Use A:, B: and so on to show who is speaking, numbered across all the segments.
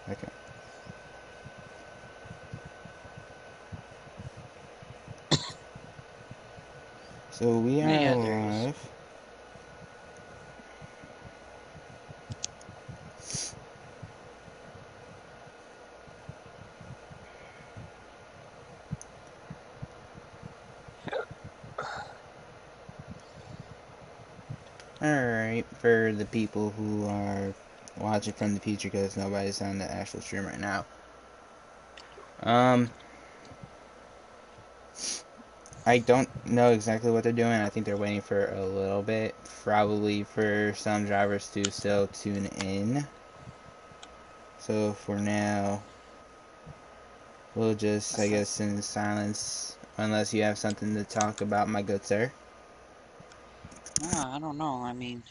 A: Okay. So we are
B: Yeah, there is.
A: live. Alright, for the people who are watching from the future because nobody's on the actual stream right now. Um, I don't know exactly what they're doing. I think they're waiting for a little bit, probably for some drivers to still tune in. So for now, we'll just, I guess, in silence, unless you have something to talk about, my good sir.
B: I don't know. I mean,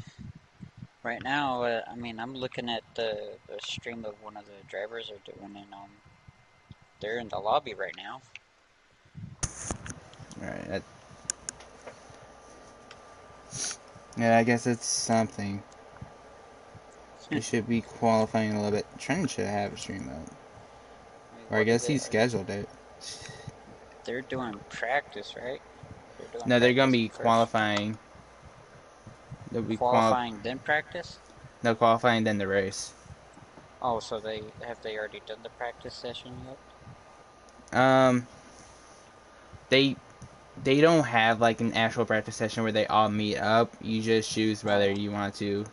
B: right now, I mean, I'm looking at the stream of one of the drivers are doing, and they're in the lobby right now.
A: Alright, yeah, I guess it's something. He should be qualifying a little bit. Trent should have a stream mode.
B: I mean,
A: Or I
B: what do
A: guess
B: they?
A: he scheduled it.
B: They're doing practice, right? They're doing
A: No, they're gonna
B: practice
A: be
B: first.
A: qualifying. They'll be
B: Qualifying, then practice.
A: no qualifying then the race.
B: Oh, so they already done the practice session yet?
A: Um, they they don't have like an actual practice session where they all meet up. You just choose whether
B: Oh,
A: you want to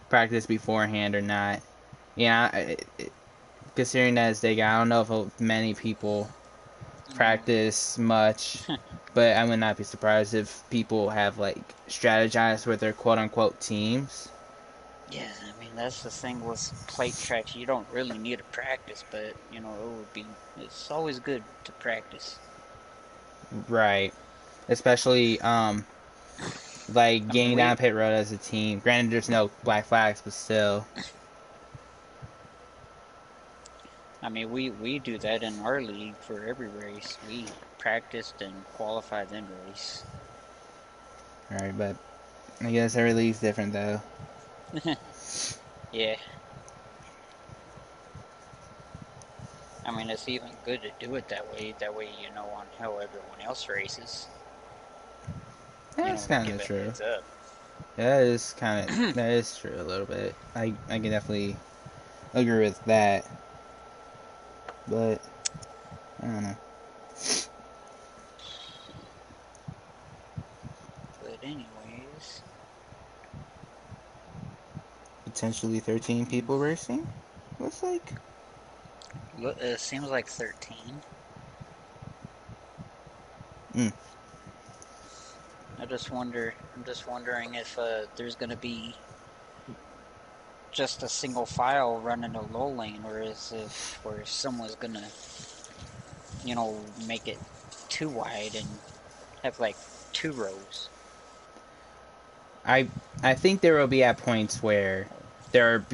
A: practice beforehand or not. Yeah, considering that it's Dega, I don't know if many people
B: mm.
A: practice much, but I would not be surprised if people have like strategized with their quote unquote teams.
B: Yeah, I mean that's the thing with plate tracks. You don't really need to practice, but it's always good to practice.
A: Right. Especially like
B: I mean
A: getting down pit road as a team. Granted there's no black flags, but still.
B: we do that in our league for every race. We practiced and qualify then race.
A: Alright, but I guess every league's different though.
B: Yeah. I mean it's even good to do it that way. That way you know on how everyone else races.
A: That's kind
B: Give
A: of
B: a
A: true.
B: heads up.
A: That is true a little bit. I can definitely agree with that. But I don't know.
B: But anyways,
A: Potentially 13 people racing? Looks like.
B: it seems like 13.
A: Mm.
B: I'm just wondering if there's gonna be just a single file running a low lane, or if someone's gonna, make it too wide and have like two rows.
A: I I think there will be at points where there are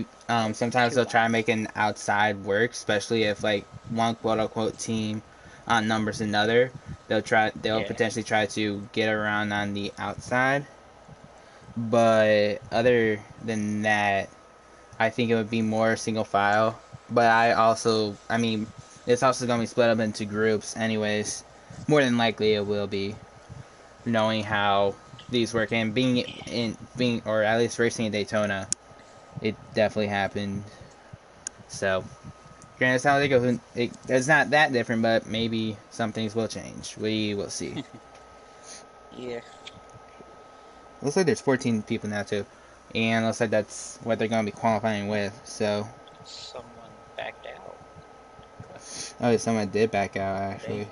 B: Like
A: sometimes
B: two
A: they'll try to
B: wide.
A: make an outside work, especially if like one quote unquote team outnumbers another. They'll
B: Yeah.
A: potentially try to get around on the outside. But other than that, I think it would be more single file. But I mean, it's also going to be split up into groups, anyways. More than likely, it will be, knowing how these work and being or at least racing in Daytona, it definitely happened. So, granted, it's not like it's not that different, but maybe some things will change. We will see.
B: Yeah.
A: Looks like there's 14 people now too, and looks like that's what they're going to be qualifying with. So,
B: Someone backed out.
A: oh, someone did back out actually.
B: Dang.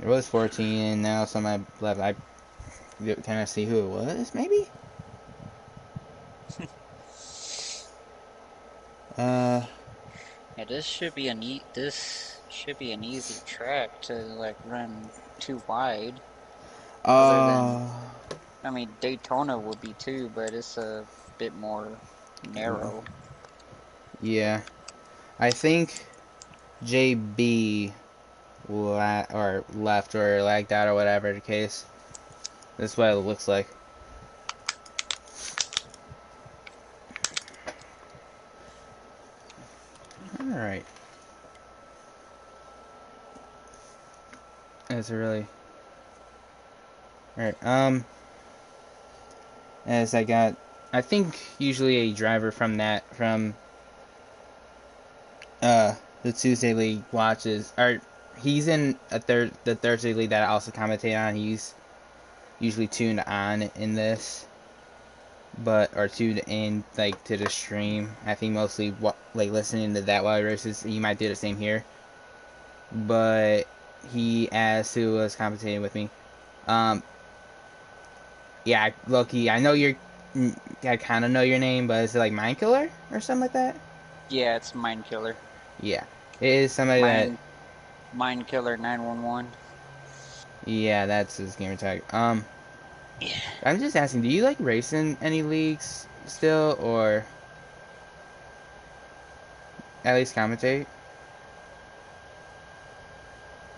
A: There was 14, and now someone left. Can I see who it was? Maybe. Uh,
B: Yeah, this should be an easy track to like run too wide. Other than,
A: uh,
B: Daytona would be too, but it's a bit more narrow.
A: yeah. I think JB or left or lagged out or whatever the case. That's what it looks like. All right. That's a really. All right. As I got, I think usually a driver from uh the Tuesday League watches, or he's in the Thursday League that I also commentate on. He's usually tuned on in this, but or tuned in like to the stream. I think mostly like listening to that while he races. He might do the same here, but he asked who was commentating with me. Um, yeah, Loki. I know your, I kind of know your name, but is it like Mind Killer or something like that?
B: Yeah, it's Mind Killer.
A: Yeah, it is somebody that.
B: Mind Mind Killer 911.
A: Yeah, that's his gamer tag.
B: Yeah.
A: I'm just asking, do you like race in any leagues still, or at least commentate?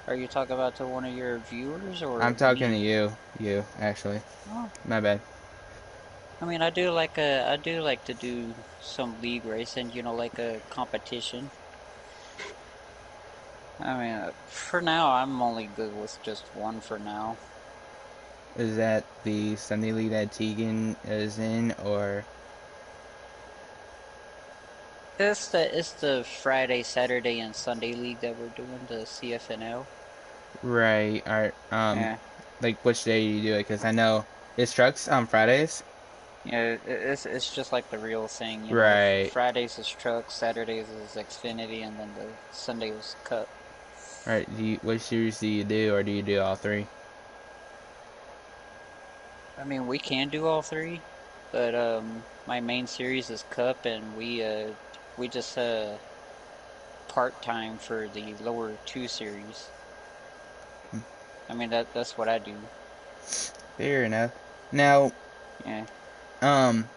B: Are you talking about to one of your viewers
A: I'm
B: or
A: talking to
B: me?
A: you actually.
B: Oh,
A: My bad.
B: I mean, I do like to do some league racing, you know, like a competition. I mean, for now, I'm only good with just one for now.
A: Is that the Sunday league that Tegan is in, or
B: It's the Friday, Saturday, and Sunday league that we're doing, the CFNL.
A: right? Or
B: Yeah,
A: like which day do you do it? Because I know it's trucks on Fridays.
B: yeah, it's just like the real thing, you know.
A: Right.
B: Fridays is trucks, Saturdays is Xfinity, and then the Sunday is Cup.
A: Right. What series do you do, or do you do all three?
B: I mean, we can do all three, but my main series is Cup, and we just part time for the lower two series. I mean that's what I do.
A: Fair enough. Now,
B: Yeah,
A: um,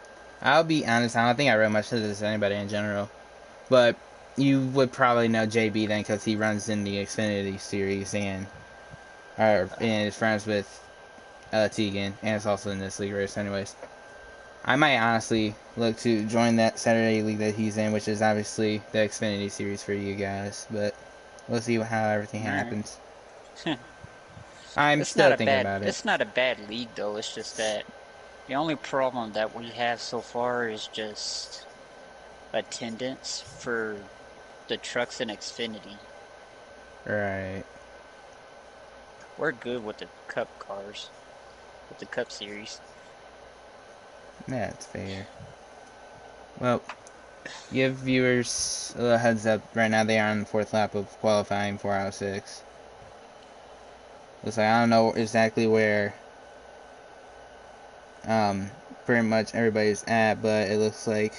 A: I'll be honest. I don't think I read much of this to anybody in general, but you would probably know JB then because he runs in the Xfinity series and is friends with Tegan, and it's also in this league race. Anyways, I might honestly look to join that Saturday league that he's in, which is obviously the Xfinity series for you guys. But we'll see how everything
B: all right.
A: happens. I'm still thinking about it.
B: It's not a bad league though. It's just that the only problem that we have so far is just attendance for the trucks and Xfinity.
A: Right.
B: We're good with the Cup cars, with the Cup series.
A: That's fair. Well, give viewers a little heads up. Right now, they are on the fourth lap of qualifying 4 out of 6. Looks like I don't know exactly where pretty much everybody's at, but it looks like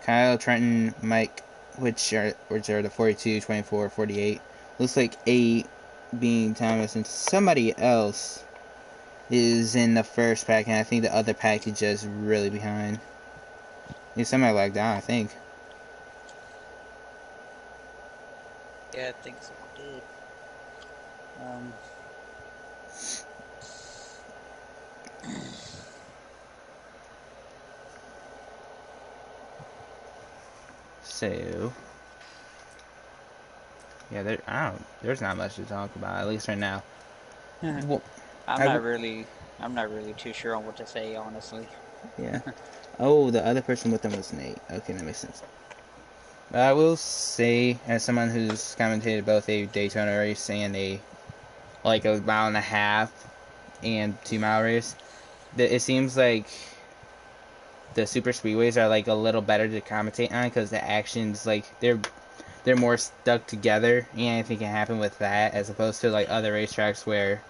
A: Kyle, Trenton, Mike, which are the 42, 24, 48. Looks like 8 being Thomas, and somebody else is in the first pack, and I think the other pack is just really behind. Yeah, somebody lagged out, I think.
B: Yeah, I think someone did. Um,
A: So, yeah, there's not much to talk about, at least right now. Well,
B: I'm
A: I
B: not
A: w-
B: really I'm not really too sure on what to say, honestly.
A: yeah. Oh, the other person with them was Nate. Okay, that makes sense. I will say, as someone who's commentated both a Daytona race and a mile and a half and 2 mile race, that it seems like the super speedways are like a little better to commentate on because the actions like they're more stuck together and anything can happen with that as opposed to like other racetracks where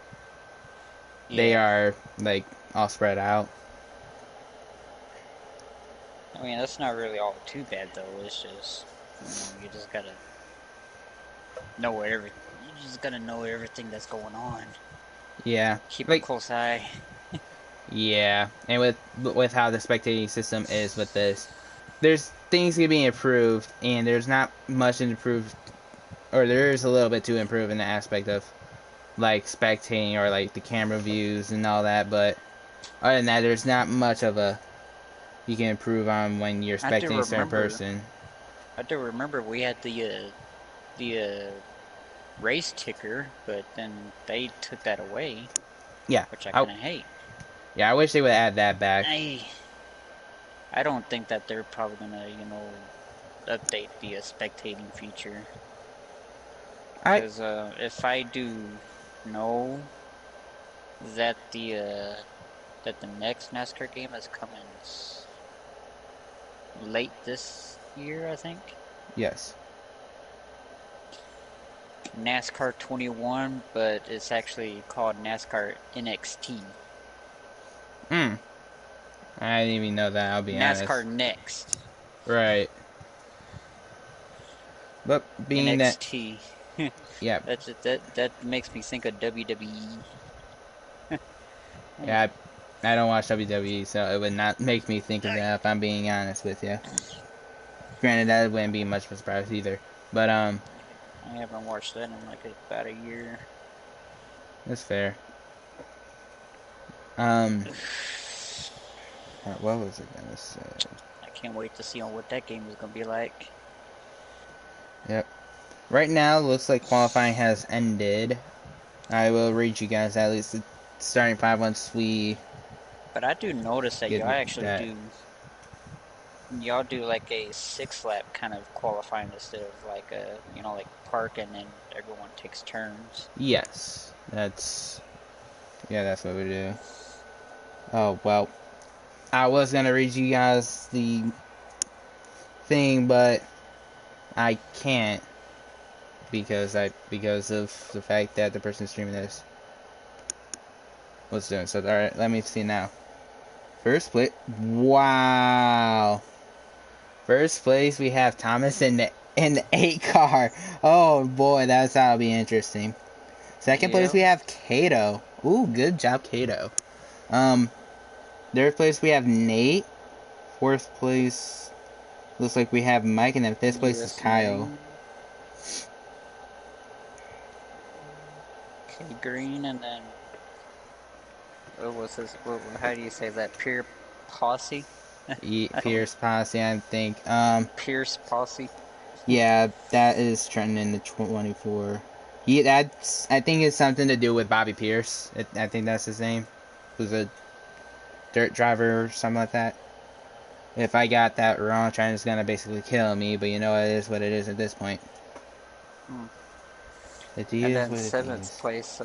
A: they
B: Yeah,
A: are like all spread out.
B: I mean that's not really all too bad though. It's just you just gotta know every you just gotta know everything that's going on.
A: Yeah,
B: Keep a
A: like
B: close eye.
A: yeah, and with how the spectating system is with this, there's things can be improved, and there's not much improved, or there is a little bit to improve in the aspect of like spectating or like the camera views and all that. But other than that, there's not much of a you can improve on when you're
B: I do
A: spectating a certain
B: remember
A: person.
B: I do remember we had the race ticker, but then they took that away,
A: Yeah,
B: which I
A: I
B: kind of hate.
A: yeah I wish they would add that back.
B: I I don't think that they're probably gonna update the spectating feature
A: I
B: because if I do know that the next NASCAR game is coming late this year, I think.
A: yes.
B: NASCAR 21, but it's actually called NASCAR NXT.
A: Hmm. I didn't even know that. I'll be
B: NASCAR
A: honest.
B: Next.
A: Right. But being that,
B: NXT.
A: yeah,
B: That makes me think of WWE.
A: yeah, I don't watch WWE, so it would not make me think of that if I'm being honest with you. Granted, that wouldn't be much of a surprise either. But
B: I haven't watched that in like about a year.
A: that's fair. Um, what was I gonna say?
B: I can't wait to see on what that game is gonna be like.
A: Yep. Right now, looks like qualifying has ended. I will read you guys at least the starting five once we
B: But I do notice that
A: get that.
B: y'all do like a 6 lap kind of qualifying instead of like a like park and then everyone takes turns.
A: Yes, that's what we do. Oh well, I was gonna read you guys the thing, but I can't because of the fact that the person streaming this was doing so. All right, let me see now. First place. Wow. First place we have Thomas in the 8 car. Oh boy, that'll be interesting. Second place
B: Yep.
A: we have Kato. Ooh, good job, Kato. Um, third place we have Nate. Fourth place looks like we have Mike, and then fifth place is
B: US
A: Kyle.
B: Marine. Okay, Green, and then what was this? How do you say that? Posse? I don't.
A: Pierce Posse, I think.
B: Pierce Posse.
A: Yeah, that is trending in the 24. I think it's something to do with Bobby Pierce. I think that's his name. Who's a dirt driver or something like that. If I got that wrong, China's gonna basically kill me, but you know it is what it is at this point.
B: Hmm.
A: It
B: And
A: is
B: then
A: what it
B: seventh
A: is.
B: place.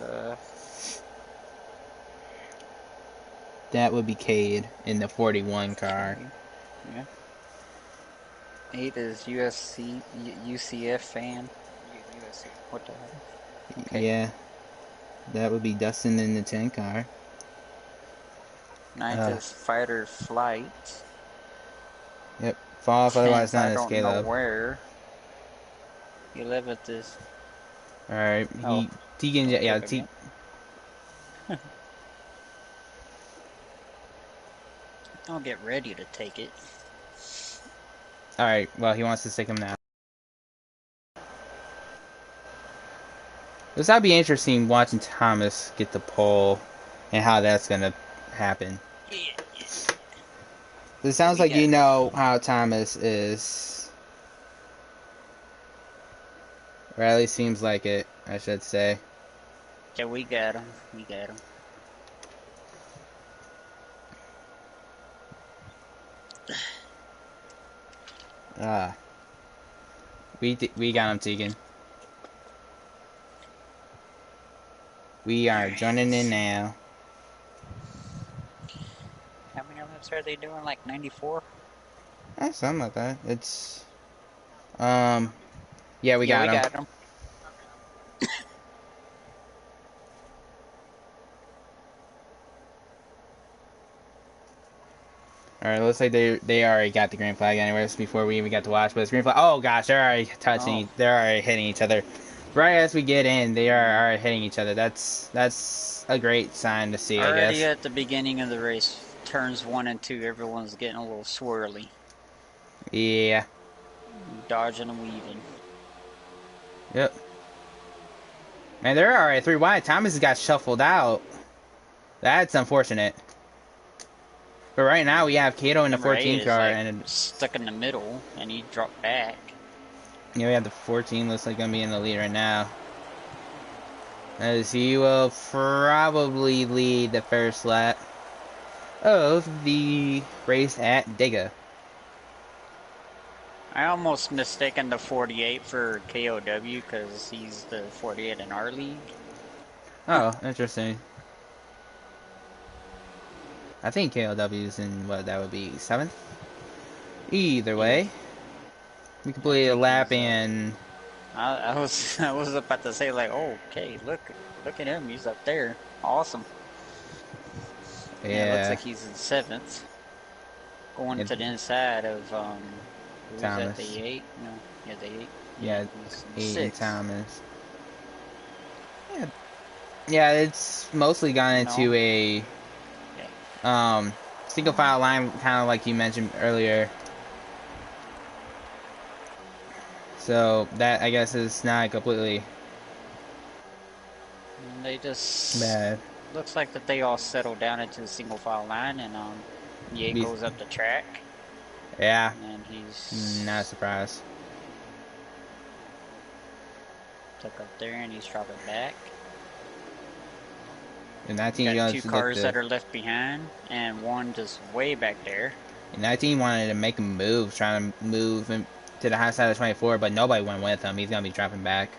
A: That would be Cade in the 41 car.
B: Okay. Yeah. 8 is UCF fan. USC. What the hell? Okay.
A: Yeah, that would be Dustin in the 10 car.
B: Ninth
A: Uh,
B: is Fighter Flight.
A: yep. Fall off, otherwise
B: 10th,
A: known
B: I
A: as
B: don't know
A: Caleb.
B: where. 11th is.
A: Alright,
B: Oh,
A: Tegan,
B: don't
A: yeah,
B: look again. I'll get ready to take it.
A: alright, well, he wants to stick him now. This would be interesting watching Thomas get the pole and how that's gonna happen.
B: Yeah.
A: It
B: Yeah,
A: sounds
B: we
A: like
B: got
A: you
B: him.
A: know how Thomas is, or at least seems like it, I should say.
B: Yeah, we got him. We got him.
A: Ah, we got him, Tegan. We are joining in
B: Alright.
A: now.
B: How many laps are they doing? Like 94?
A: Something like that. Um, yeah, we
B: Yeah, we
A: got him.
B: got him.
A: All right, looks like they already got the green flag anyways before we even got to watch. But it's green flag. Oh gosh, they're already
B: Oh,
A: touching. They're already hitting each other. Right as we get in, they are already hitting each other. That's a great sign to see, I
B: already
A: guess.
B: at the beginning of the race, turns 1 and 2, everyone's getting a little swirly.
A: Yeah.
B: Dodging and weaving.
A: Yep. Man, they're already 3 wide. Thomas has got shuffled out. That's unfortunate. But right now we have Kato in the
B: Number 8
A: 14
B: is
A: car
B: like
A: and
B: stuck in the middle, and he dropped back.
A: Yeah, we have the 14. Looks like gonna be in the lead right now. As he will probably lead the first lap of the race at Dega.
B: I almost mistaken the 48 for KOW because he's the 48 in our league.
A: Oh, interesting. I think KLW's in what that would be 7th. Either
B: Yeah,
A: way, we
B: I
A: completed a
B: think
A: lap
B: he's.
A: and
B: I was I was about to say like, oh, okay, look at him, he's up there, awesome. Yeah, it looks
A: yeah,
B: like he's in 7th, going
A: it,
B: to the inside of who's that?
A: Thomas.
B: The 8? No, yeah, the 8. Yeah,
A: Yeah,
B: he's in
A: 8 and
B: 6th.
A: Thomas. Yeah, yeah, it's mostly gone
B: No,
A: into a
B: yeah.
A: um single file line, kind of like you mentioned earlier. So that I guess is not completely
B: And they just
A: bad.
B: looks like that they all settle down into the single file line, and Ye
A: Be,
B: goes up the track,
A: yeah,
B: and
A: not
B: he's
A: surprised.
B: took up there, and he's dropping back.
A: And
B: We
A: 19
B: got
A: goes
B: two
A: to look
B: cars
A: the
B: that are left behind, and one just way back there.
A: 19 wanted to make a move, trying to move him to the high side of 24, but nobody went with him. He's gonna be dropping back.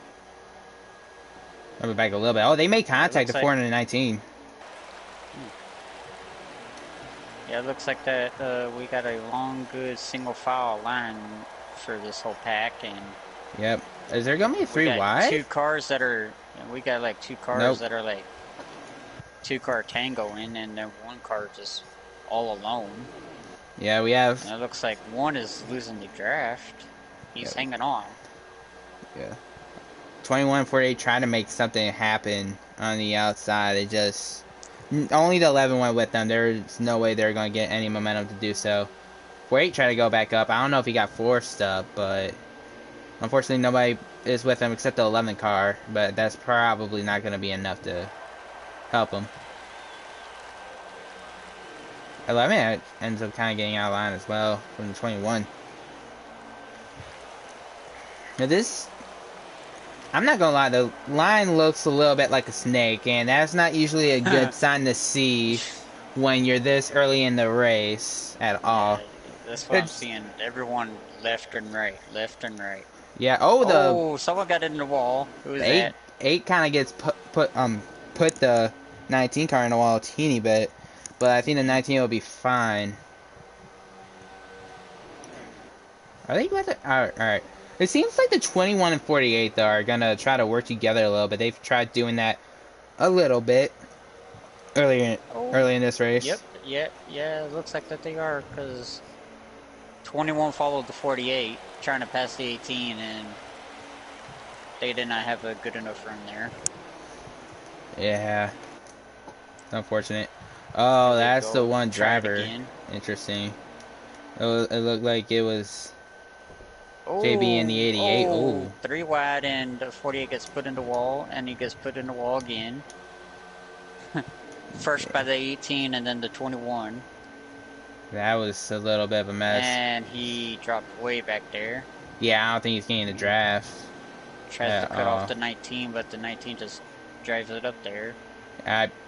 A: Dropping back a little bit. Oh, they made
B: Yeah, it
A: contact
B: looks
A: at
B: like
A: 419.
B: yeah, it looks like that we got a long, good single file line for this whole pack, and
A: Yep. Is there gonna be a
B: we
A: three
B: got
A: wide?
B: two cars that are we got like two cars
A: Nope.
B: that are like two-car tangoing, and then one car just all alone.
A: Yeah, we have.
B: And it looks like one is losing the draft. He's
A: Yep.
B: hanging on.
A: Yeah. 21-48 trying to make something happen on the outside. It just only the 11 went with them. There's no way they're going to get any momentum to do so. 48 tried to go back up. I don't know if he got forced up, but unfortunately nobody is with him except the 11 car. But that's probably not going to be enough to help him. 11 ends up kind of getting out of line as well from the 21. Now this, I'm not gonna lie, the line looks a little bit like a snake, and that's not usually a good sign to see when you're this early in the race at all.
B: Yeah, that's what I'm
A: It's,
B: seeing. Everyone left and right, left and right.
A: yeah. Oh, the
B: Oh, someone got in the wall. Who is
A: eight
B: that?
A: eight kind of gets put the 19 car in the wall a teeny bit, but I think the 19 will be fine. Are they with it? All right. It seems like the 21 and 48 though are gonna try to work together a little bit. They've tried doing that a little bit earlier
B: Oh,
A: early in this race.
B: yep, yeah. It looks like that they are because 21 followed the 48, trying to pass the 18, and they did not have a good enough run there.
A: Yeah, unfortunate. Oh,
B: Here they
A: that's the
B: go.
A: one
B: Try it
A: driver.
B: again.
A: Interesting. It looked like it was JB in the
B: Oh,
A: 88.
B: oh,
A: Oh,
B: 3 wide, and the 48 gets put in the wall, and he gets put in the wall again. First by
A: yeah.
B: the 18, and then the 21.
A: That was a little bit of a mess.
B: And he dropped way back there.
A: Yeah, I don't think he's getting the draft
B: Tries to
A: at
B: cut off
A: all.
B: the 19, but the 19 just drives it up there.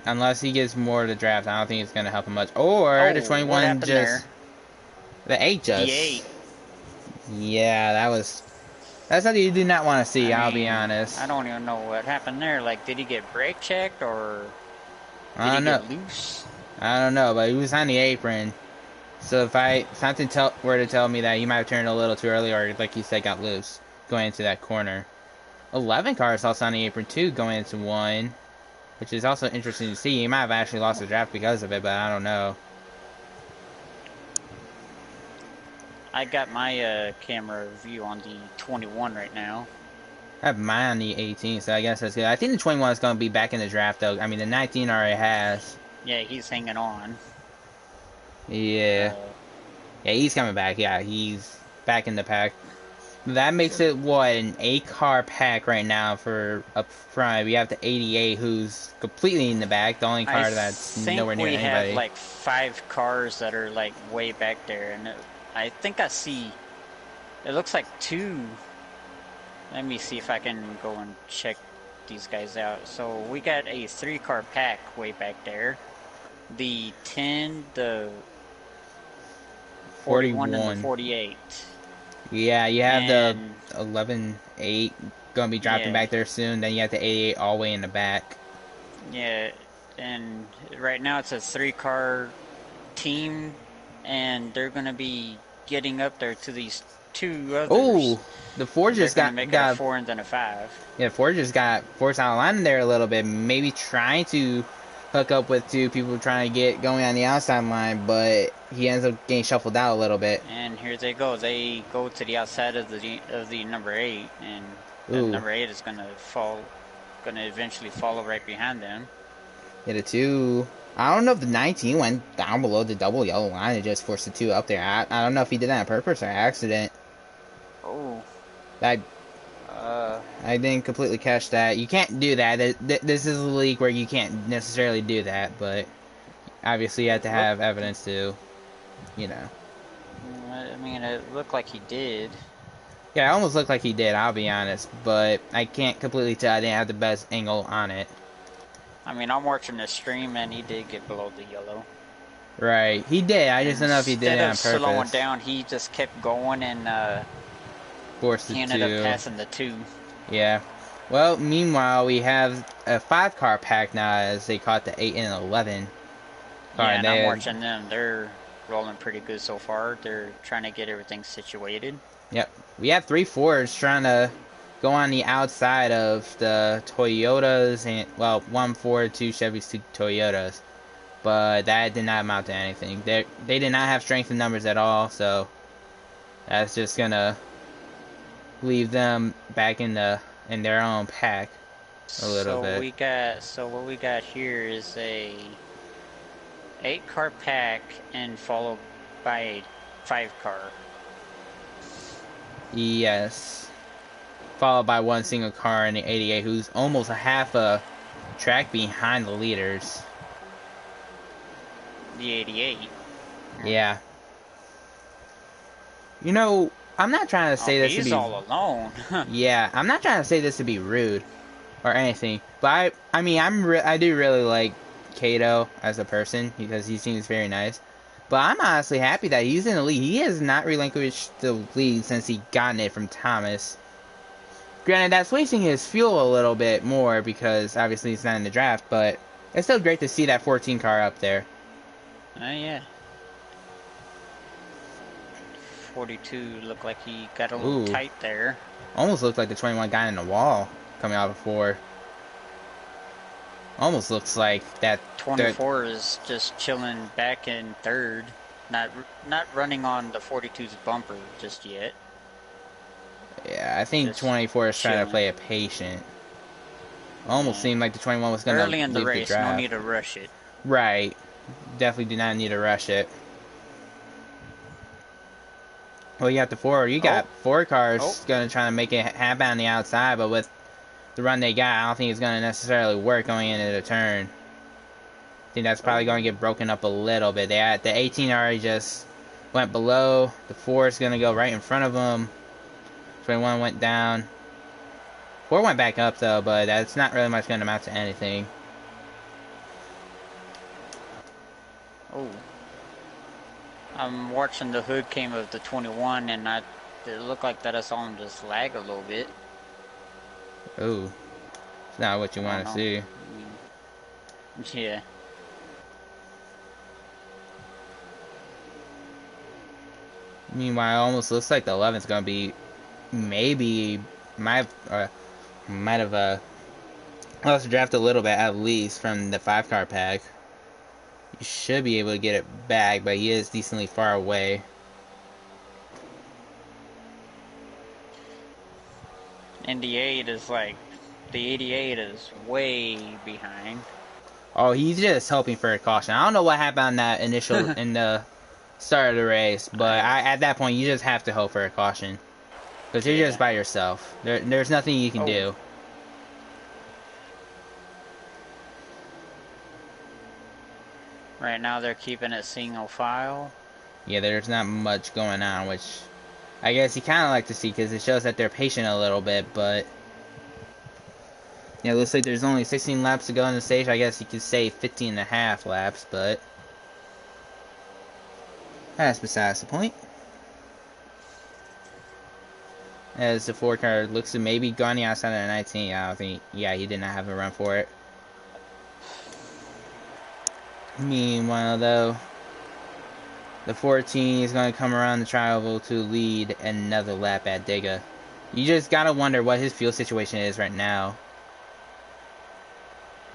A: Unless he gets more of the draft, I don't think it's going to help him much. Or the
B: Oh, what
A: 21
B: happened
A: just...
B: there?
A: The 8
B: The
A: just...
B: 8.
A: Yeah, that was... That's something you do not want to
B: I
A: see, I'll be
B: mean,
A: honest.
B: I don't even know what happened there. Like, did he get brake checked, or did
A: I
B: he
A: don't know.
B: get loose?
A: I don't know, but he was on the apron. So if something were to tell me that he might have turned a little too early, or like you said, got loose going into that corner. 11 cars also on the apron too, going into one, which is also interesting to see. He might have actually lost the draft because of it, but I don't know.
B: I got my camera view on the 21 right now.
A: I have mine on the 18, so I guess that's good. I think the 21 is going to be back in the draft though. I mean, the 19 already has.
B: Yeah, he's hanging on.
A: Yeah.
B: Uh,
A: Yeah, he's coming back. Yeah, he's back in the pack. That makes it, what, an 8-car pack right now for up front. We have the 88, who's completely in the back. The only
B: I
A: car that's nowhere
B: think
A: near
B: we have
A: anybody.
B: like 5 cars that are like way back there, and I think I see. It looks like 2 Let me see if I can go and check these guys out. So we got a 3-car pack way back there. The 10, the 41, and the
A: 41.
B: 48.
A: Yeah, you have the
B: And
A: 11-8 gonna be dropping
B: yeah,
A: back there soon. Then you have the 88 all the way in the back.
B: yeah. And right now it's a 3-car team, and they're gonna be getting up there to these 2 others,
A: Oh, the Ford
B: and they're
A: just
B: gonna make it a
A: got
B: 4 and then a 5.
A: yeah, Ford just got forced out of line there a little bit. Maybe trying to hook up with two people trying to get going on the outside line, but he ends up getting shuffled out a little bit.
B: And here they go. They go to the outside of the number 8, and the
A: Ooh,
B: number 8 is gonna eventually follow right behind them.
A: hit a two. I don't know if the 19 went down below the double yellow line and just forced the two up there. I don't know if he did that on purpose or accident.
B: Oh,
A: I
B: uh,
A: I didn't completely catch that. You can't do that. This is a league where you can't necessarily do that, but obviously you have
B: it
A: to
B: looked.
A: have evidence to, you know.
B: I mean, it looked like he did.
A: Yeah, it almost looked like he did, I'll be honest, but I can't completely tell. I didn't have the best angle on it.
B: I mean, I'm watching the stream, and he did get below the yellow.
A: Right, he did. I just don't know if he did
B: Instead
A: it
B: of
A: on
B: slowing
A: purpose.
B: down, he just kept going, and
A: Forced
B: he
A: it
B: ended up
A: to,
B: passing the 2.
A: yeah. Well, meanwhile, we have a 5-car pack now as they caught the 8 and 11 car.
B: Yeah,
A: And
B: and I'm
A: they,
B: watching them. They're rolling pretty good so far. They're trying to get everything situated.
A: yep. We have 3 Fords trying to go on the outside of the Toyotas and, well, 1 Ford, 2 Chevys, 2 Toyotas. But that did not amount to anything. They did not have strength in numbers at all, so that's just gonna leave them back in their own pack a little bit.
B: So what we got here is a 8-car pack and followed by a 5-car.
A: Yes. Followed by one single car in the 88 who's almost a half a track behind the leaders.
B: The 88.
A: Yeah. You know, I'm not trying to
B: Oh,
A: say this to
B: he's
A: be
B: all alone.
A: yeah, I'm not trying to say this to be rude or anything, but I mean, I do really like Kato as a person because he seems very nice. But I'm honestly happy that he's in the league. He has not relinquished the lead since he gotten it from Thomas. Granted, that's wasting his fuel a little bit more because obviously he's not in the draft, but it's still great to see that 14 car up there.
B: Oh, yeah. 42 looked like he got a little
A: Ooh,
B: tight there.
A: almost looked like the 21 guy in the wall coming out before. Almost looks like that.
B: 24 is just chilling back in third. Not not running on the 42's bumper just yet.
A: Yeah, I think
B: Just
A: 24 is trying to
B: chilling.
A: play a patient. Almost
B: Yeah.
A: seemed like the 21 was gonna
B: Early in the
A: leave the
B: race, no
A: draft.
B: need to rush it.
A: Right. Definitely do not need to rush it. Well, you got the four. You
B: Oh,
A: got 4
B: oh.
A: cars gonna try to make it happen on the outside, but with the run they got, I don't think it's gonna necessarily work going into the turn. I think that's probably going to
B: Oh.
A: get broken up a little bit. They had, the 18 already just went below. The 4 is going to go right in front of them. 21 went down. 4 went back up though, but that's not really much going to amount to anything.
B: Oh. I'm watching the hood cam of the 21, and it looked like that I saw him just lag a little bit.
A: Ooh, it's not what you
B: I don't
A: want to
B: know.
A: see.
B: I mean, yeah.
A: Meanwhile, it almost looks like the 11's going to be maybe might have lost the draft a little bit at least from the 5-car pack. You should be able to get it back, but he is decently far away.
B: And the 88 is way behind.
A: Oh, he's just hoping for a caution. I don't know what happened on that initial in the start of the race, but at that point you just have to hope for a caution because you're just
B: Yeah.
A: by yourself. There's nothing you can
B: Oh.
A: do.
B: Right now they're keeping it single file.
A: Yeah, there's not much going on, which I guess you kind of like to see because it shows that they're patient a little bit, but yeah, it looks like there's only 16 laps to go in the stage. I guess you could say 15 and a half laps, but that's besides the point. As the Ford car looks to maybe go on the outside of the 19, I don't think, yeah, he did not have a run for it. Meanwhile, though, the 14 is going to come around the tri-oval to lead another lap at Dega. You just gotta wonder what his fuel situation is right now.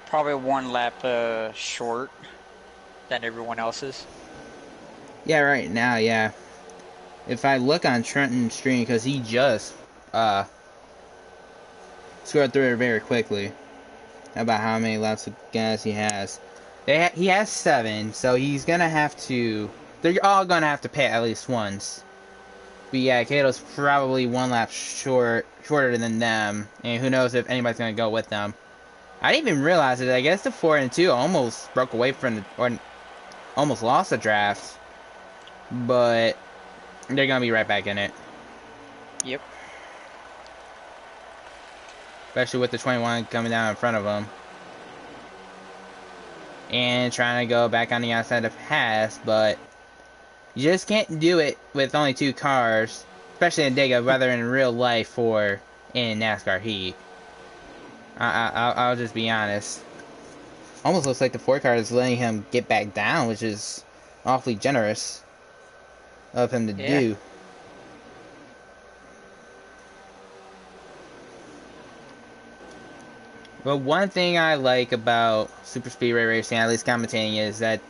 B: Probably one lap short than everyone else's.
A: Yeah, right now, yeah. If I look on Trenton's stream, because he just scored through it very quickly about how many laps of gas he has. He has 7, so he's gonna have to. They're all gonna have to pit at least once. But yeah, Kato's probably 1 lap shorter than them, and who knows if anybody's gonna go with them. I didn't even realize it. I guess the 4 and 2 almost broke away from the, or almost lost the draft, but they're gonna be right back in it.
B: Yep.
A: Especially with the 21 coming down in front of them. And trying to go back on the outside of pass, but you just can't do it with only 2 cars, especially in Dega, whether in real life or in NASCAR heat. I'll just be honest. Almost looks like the 4 car is letting him get back down, which is awfully generous of him to do. But one thing I like about super speedway racing, at least commentating, is that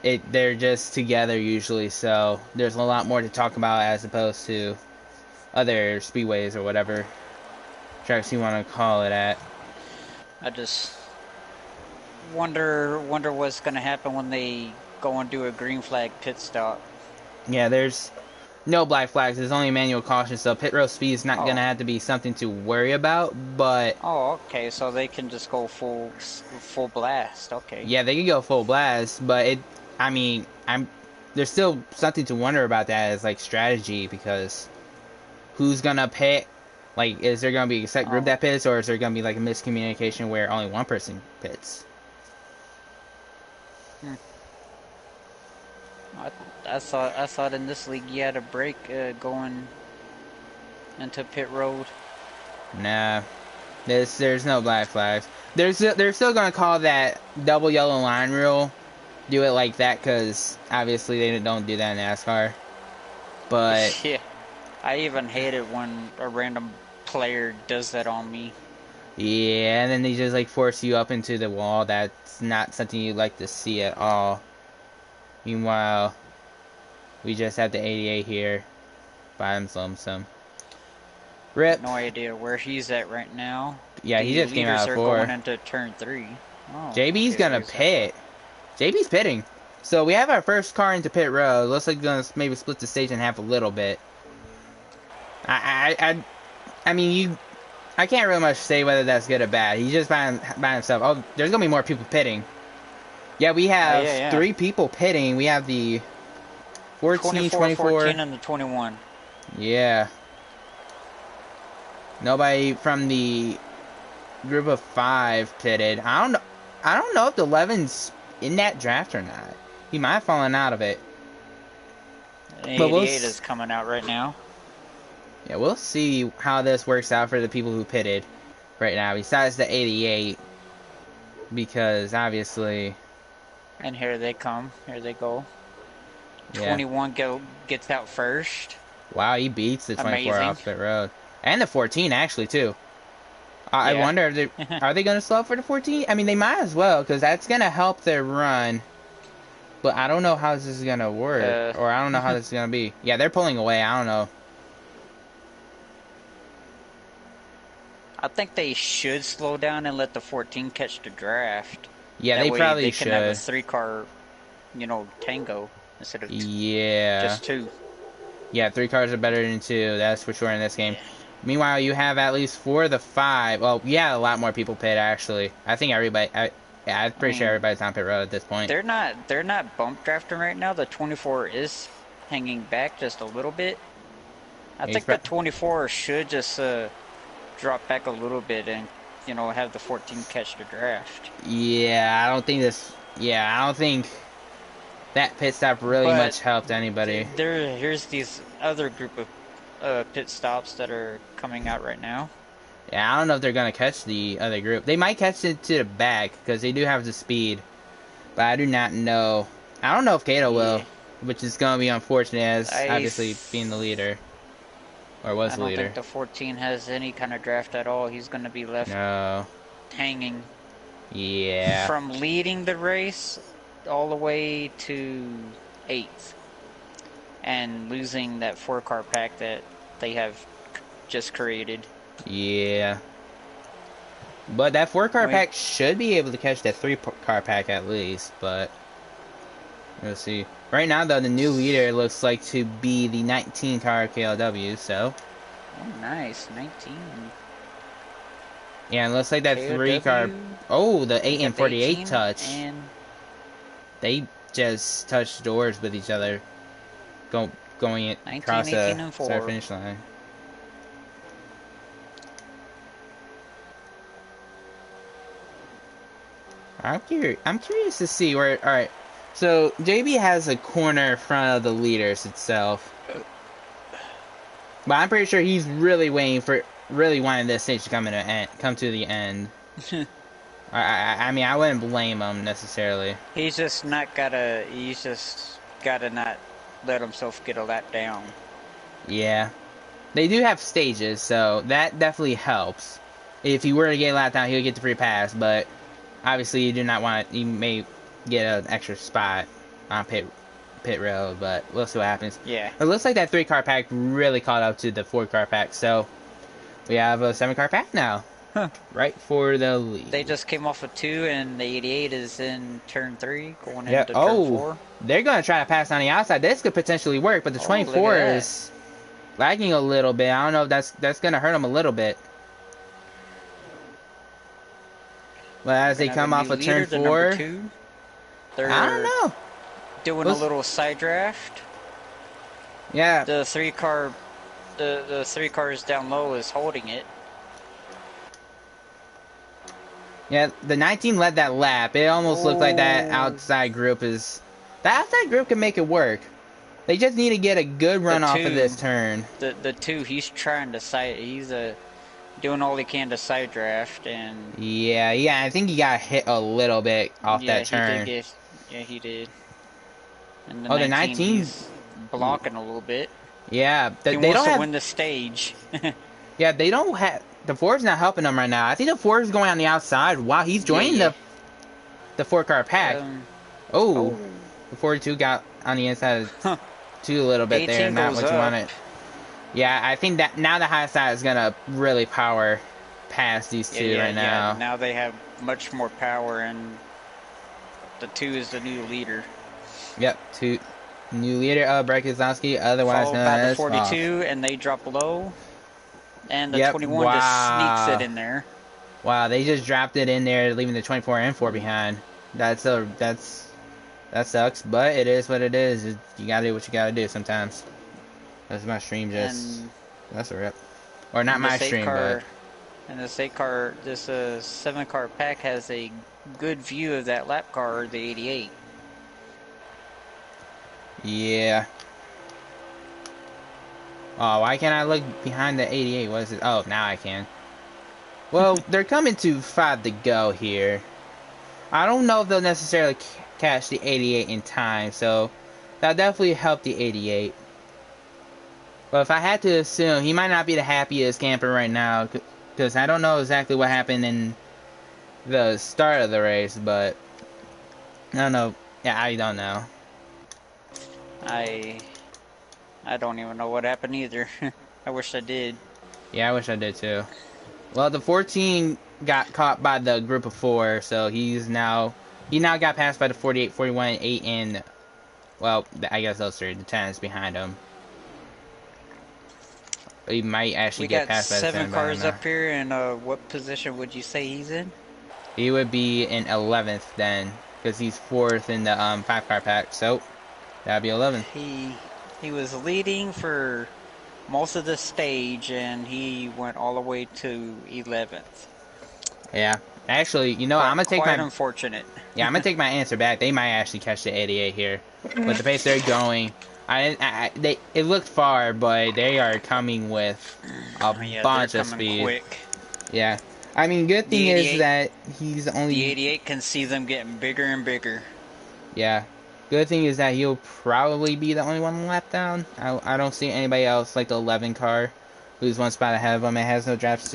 A: they're just together usually, so there's a lot more to talk about as opposed to other speedways or whatever tracks you want to call it at.
B: I just wonder what's gonna happen when they go and do a green flag pit stop.
A: Yeah, there's no black flags. There's only manual caution, so pit road speed is not gonna have to be something to worry about. But
B: okay, so they can just go full blast. Okay.
A: yeah, they can go full blast, but I mean, there's still something to wonder about that as like strategy, because who's gonna pit? Like, is there gonna be a set group that pits, or is there gonna be like a miscommunication where only one person pits?
B: I thought in this league you had a break going into pit road.
A: Nah, there's no black flags. They're still gonna call that double yellow line rule. Do it like that because obviously they don't do that in NASCAR. But
B: yeah, I even hate it when a random player does that on me.
A: Yeah, and then they just like force you up into the wall. That's not something you'd like to see at all. Meanwhile, we just have the 88 here. Bottom's lonesome. Rip.
B: No idea where he's at right now.
A: Yeah, he just came out of 4.
B: Going into turn 3.
A: JB's gonna pit. JB's pitting. So we have our first car into pit road. Looks like we're gonna maybe split the stage in half a little bit. I mean, I can't really much say whether that's good or bad. He's just by himself. Oh, there's gonna be more people pitting. Yeah, we have 3 people pitting. We have the 14, 24,
B: 14, and the 21.
A: Yeah. Nobody from the group of 5 pitted. I don't know if the 11's in that draft or not. He might have fallen out of it.
B: 88 is coming out right now.
A: Yeah, we'll see how this works out for the people who pitted right now, besides the 88. Because, obviously...
B: And here they come. Here they go. 21 gets out first.
A: Wow, he beats the 24 off pit road. And the 14, actually, too. I wonder, are they going to slow up for the 14? I mean, they might as well, because that's going to help their run. But I don't know how this is going to work. Or I don't know how this is going to be. Yeah, they're pulling away. I don't know.
B: I think they should slow down and let the 14 catch the draft.
A: Yeah, they probably
B: should. They can have a 3-car, tango instead of just 2.
A: Yeah, 3 cars are better than 2. That's for sure in this game. Meanwhile, you have at least 4 of the 5. Well, yeah, a lot more people pit actually. I think everybody. I'm pretty sure everybody's on pit road at this point.
B: They're not bump drafting right now. The 24 is hanging back just a little bit. I
A: He's
B: think the 24 should just drop back a little bit and, have the 14 catch the draft.
A: yeah, I don't think this. Yeah, I don't think that pit stop really
B: But
A: much helped anybody.
B: here's these other group of pit stops that are coming out right now.
A: Yeah, I don't know if they're gonna catch the other group. They might catch it to the back because they do have the speed, but I do not know. I don't know if Kato will,
B: Yeah,
A: which is gonna be unfortunate as
B: I
A: obviously being the leader or was
B: I
A: the
B: don't think
A: leader.
B: the 14 has any kind of draft at all. He's going to be left
A: No.
B: hanging
A: Yeah.
B: from leading the race all the way to 8th and losing that 4-car pack that they have just created.
A: Yeah. But that 4-car
B: Wait,
A: pack should be able to catch that 3-car pack at least, but we'll see. Right now, though, the new leader looks like to be the 19-car KLW, so.
B: oh nice, 19.
A: Yeah, it looks like that 3-car.
B: KOW,
A: Oh, the
B: we
A: 8 and
B: got the
A: 48
B: 18
A: touch.
B: and
A: They just touched doors with each other, going
B: 19,
A: across the
B: 18, and
A: start
B: 4.
A: finish line. I'm curious to see where. All right, so JB has a corner in front of the leaders itself, but I'm pretty sure he's really wanting this stage to come to the end. I mean, I wouldn't blame him necessarily.
B: He's just gotta not let himself get a lap down.
A: Yeah, they do have stages, so that definitely helps. If he were to get a lap down, he would get the free pass, but obviously you do not want it. You may get an extra spot on pit road, but we'll see what happens.
B: Yeah.
A: It looks like that 3-car pack really caught up to the 4-car pack, so we have a 7-car pack now.
B: Huh.
A: Right for the lead.
B: They just came off of 2, and the 88 is in turn 3, going
A: Yeah.
B: into turn
A: Oh,
B: 4.
A: they're gonna try to pass on the outside. This could potentially work, but the
B: Oh,
A: 24
B: look at
A: is lagging a little bit. I don't know if that's gonna hurt them a little bit. But as they come off of turn 4,
B: they're
A: I don't know.
B: doing a little side draft.
A: Yeah.
B: The 3-car, the 3 cars down low is holding it.
A: Yeah, the 19 led that lap. It almost looked like that
B: Oh.
A: outside group is... The outside group can make it work. They just need to get a good run off of this turn.
B: The 2, he's trying to he's doing all he can to side draft, and
A: Yeah, I think he got hit a little bit off that turn.
B: He did. And
A: the 19
B: he's blocking a little bit.
A: Yeah,
B: He wants to win the stage.
A: Yeah, they don't have... The Ford's not helping them right now. I think the Ford's going on the outside while he's joining the 4-car pack. The 42 got on the inside of 2 a little bit there. Not what you wanted. Yeah, I think that now the high side is going to really power past these 2 right now.
B: Yeah, now they have much more power, and the 2 is the new leader.
A: Yep, new leader of Brekizowski, otherwise known as
B: 42, and they drop low. And the 21 just sneaks it in there.
A: Wow, they just dropped it in there, leaving the 24 and 4 behind. That sucks, but it is what it is. You gotta do what you gotta do sometimes. That's my stream just... That's a rip. Or not my stream, but...
B: And this 8-car, this 7-car pack has a good view of that lap car, the 88.
A: Yeah. Oh, why can't I look behind the 88? What is it? Oh, now I can. Well, they're coming to 5 to go here. I don't know if they'll necessarily catch the 88 in time, so that'll definitely help the 88. But if I had to assume, he might not be the happiest camper right now, because I don't know exactly what happened in the start of the race, but I don't know. Yeah, I don't know.
B: I don't even know what happened either. I wish I did.
A: Yeah, I wish I did too. Well, the 14 got caught by the group of 4, so he now got passed by the 48, 41, 8, and well, I guess those 3, the 10 is behind him. He might actually get passed by the 10.
B: We got 7 cars up here, and what position would you say he's in?
A: He would be in 11th then, because he's 4th in the 5-car pack, so that'd be 11th.
B: He was leading for most of the stage, and he went all the way to 11th.
A: Yeah. Actually, you know, I'm gonna take
B: Quite
A: my
B: unfortunate.
A: I'm gonna take my answer back. They might actually catch the 88 here, with the pace they're going. It looked far, but they are coming with a
B: Yeah, they're
A: bunch of
B: coming
A: speed.
B: quick.
A: Yeah. I mean, good
B: The
A: thing is
B: 88,
A: that he's
B: the
A: only
B: 88 can see them getting bigger and bigger.
A: yeah. Good thing is that he'll probably be the only one lap down. I don't see anybody else like the 11 car, who's one spot ahead of him and has no draft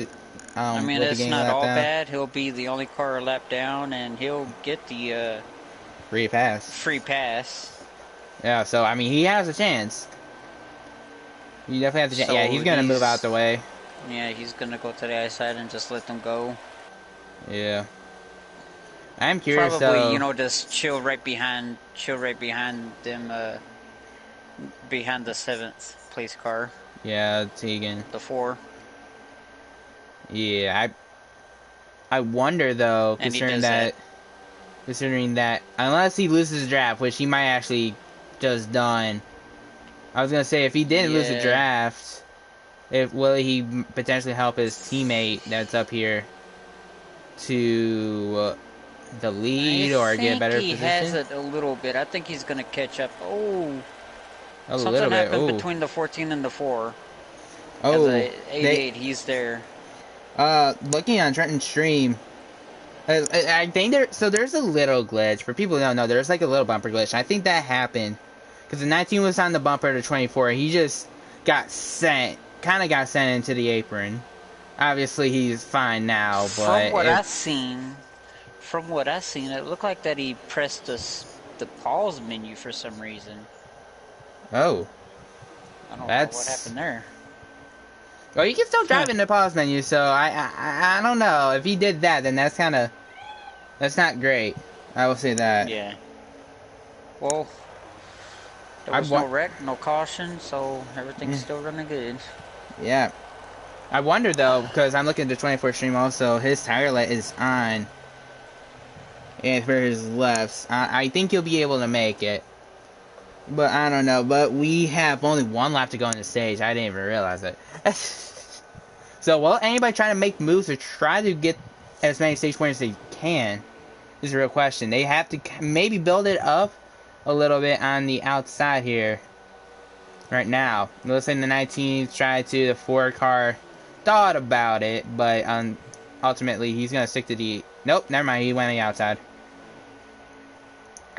B: I mean,
A: with the
B: it's
A: game
B: not
A: lap
B: all
A: down.
B: bad. He'll be the only car a lap down, and he'll get the
A: Free pass.
B: free pass.
A: Yeah, so I mean he has a chance. You definitely have to. Yeah,
B: So
A: he's gonna move out the way.
B: yeah, he's gonna go to the outside and just let them go.
A: Yeah. I'm curious
B: Probably,
A: though.
B: just chill right behind them, behind the 7th place car,
A: Yeah, Tegan.
B: the 4,
A: Yeah, I wonder though,
B: and he does that.
A: considering that unless he loses the draft, which he might actually just done. I was gonna say if he didn't lose the
B: Yeah,
A: draft, if will he potentially help his teammate that's up here to the
B: I
A: lead or get a
B: think
A: better
B: he has
A: position?
B: it a little bit. I think he's gonna catch up. Oh,
A: A little
B: something
A: bit.
B: happened
A: Oh,
B: between the 14 and the 4. As
A: oh,
B: a
A: they
B: 88, he's there.
A: looking on Trenton stream. I think there's a little glitch for people who don't know. There's like a little bumper glitch. I think that happened because the 19 was on the bumper to 24. He just kind of got sent into the apron. Obviously, he's fine now,
B: From
A: but
B: what I seen, it looked like that he pressed the pause menu for some reason.
A: oh,
B: I don't know what
A: that's
B: happened there.
A: well, you can still drive in the pause menu. So I don't know if he did that, then that's not great. I will say that.
B: Yeah. Well, there
A: I
B: was no
A: want,
B: wreck, no caution, so everything's
A: mm,
B: still running good.
A: yeah. I wonder though because I'm looking at the 24 stream also. His tire light is on. And for his lefts, I think he'll be able to make it. But I don't know. But we have only one lap to go on the stage. I didn't even realize it. So, will anybody try to make moves or try to get as many stage points as they can? Is a real question. They have to maybe build it up a little bit on the outside here. Right now. Let's say the 19th tried to, the 4 car thought about it. But ultimately, he's going to stick to the... Nope, never mind. He went on the outside.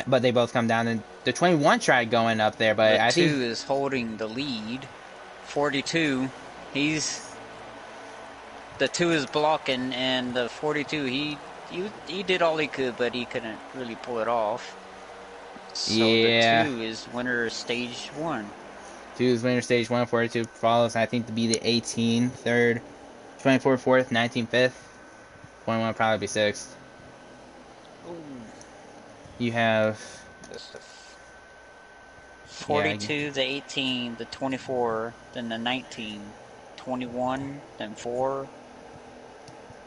A: But they both come down, and the 21 tried going up there, but
B: The
A: I
B: 2
A: think
B: is holding the lead. 42, the 2 is blocking, and the 42, he did all he could, but he couldn't really pull it off. So the
A: yeah,
B: 2 is winner of stage 1.
A: 2 is winner stage 1, 42 follows. I think to be the 18 third, 24 fourth, 19 fifth, 21 probably be sixth.
B: Ooh.
A: You have
B: That's the
A: yeah,
B: 42, the 18, the 24, then the 19, 21, then 4,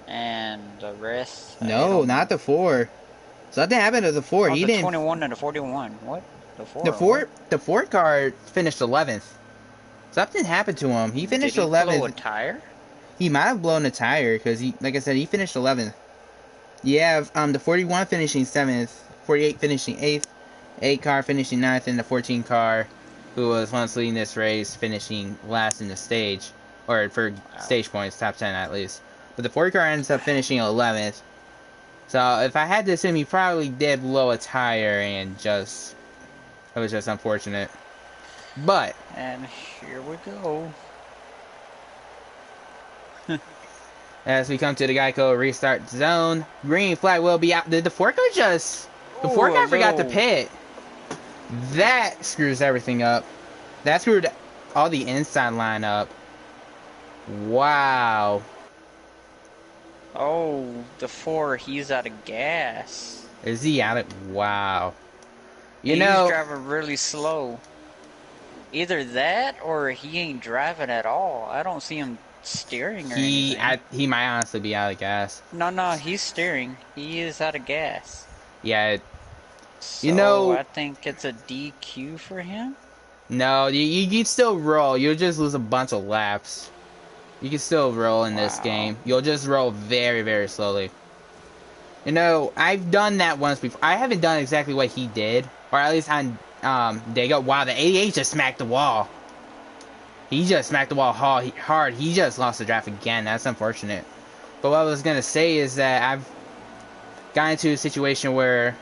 B: and the rest. I
A: no,
B: don't
A: not
B: know.
A: the 4. Something happened to the 4.
B: Oh,
A: He
B: the
A: didn't.
B: 21 and the 41. What? The 4?
A: The
B: What?
A: 4 the 4 car finished 11th. Something happened to him. He
B: Did
A: finished
B: he blow a
A: 11th.
B: tire?
A: He might have blown a tire because he, like I said, he finished 11th. You have the 41 finishing 7th, 48 finishing 8th, 8 car finishing 9th, and the 14 car, who was once leading this race, finishing last in the stage, or for
B: Wow.
A: stage points, top 10 at least. But the 40 car ends up finishing 11th. So if I had to assume, he probably did blow a tire, and it was just unfortunate. But
B: And here we go.
A: as we come to the Geico restart zone, green flag will be out. Did the 4 car just? The 4
B: Ooh, a
A: car forgot to
B: little.
A: pit. That screws everything up. That screwed all the inside line up. Wow.
B: Oh, the 4, he's out of gas.
A: Is he out of... Wow. You
B: And he's
A: know,
B: driving really slow. Either that or he ain't driving at all. I don't see him steering or anything.
A: he might honestly be out of gas.
B: No, he's steering. He is out of gas.
A: Yeah, you
B: So
A: know,
B: I think it's a DQ for him.
A: No, you still roll. You'll just lose a bunch of laps. You can still roll in this
B: Wow.
A: game. You'll just roll very, very slowly. You know, I've done that once before. I haven't done exactly what he did, or at least on Dega. Wow, the 88 just smacked the wall. He just smacked the wall hard. He just lost the draft again. That's unfortunate. But what I was gonna say is that I've gotten into a situation where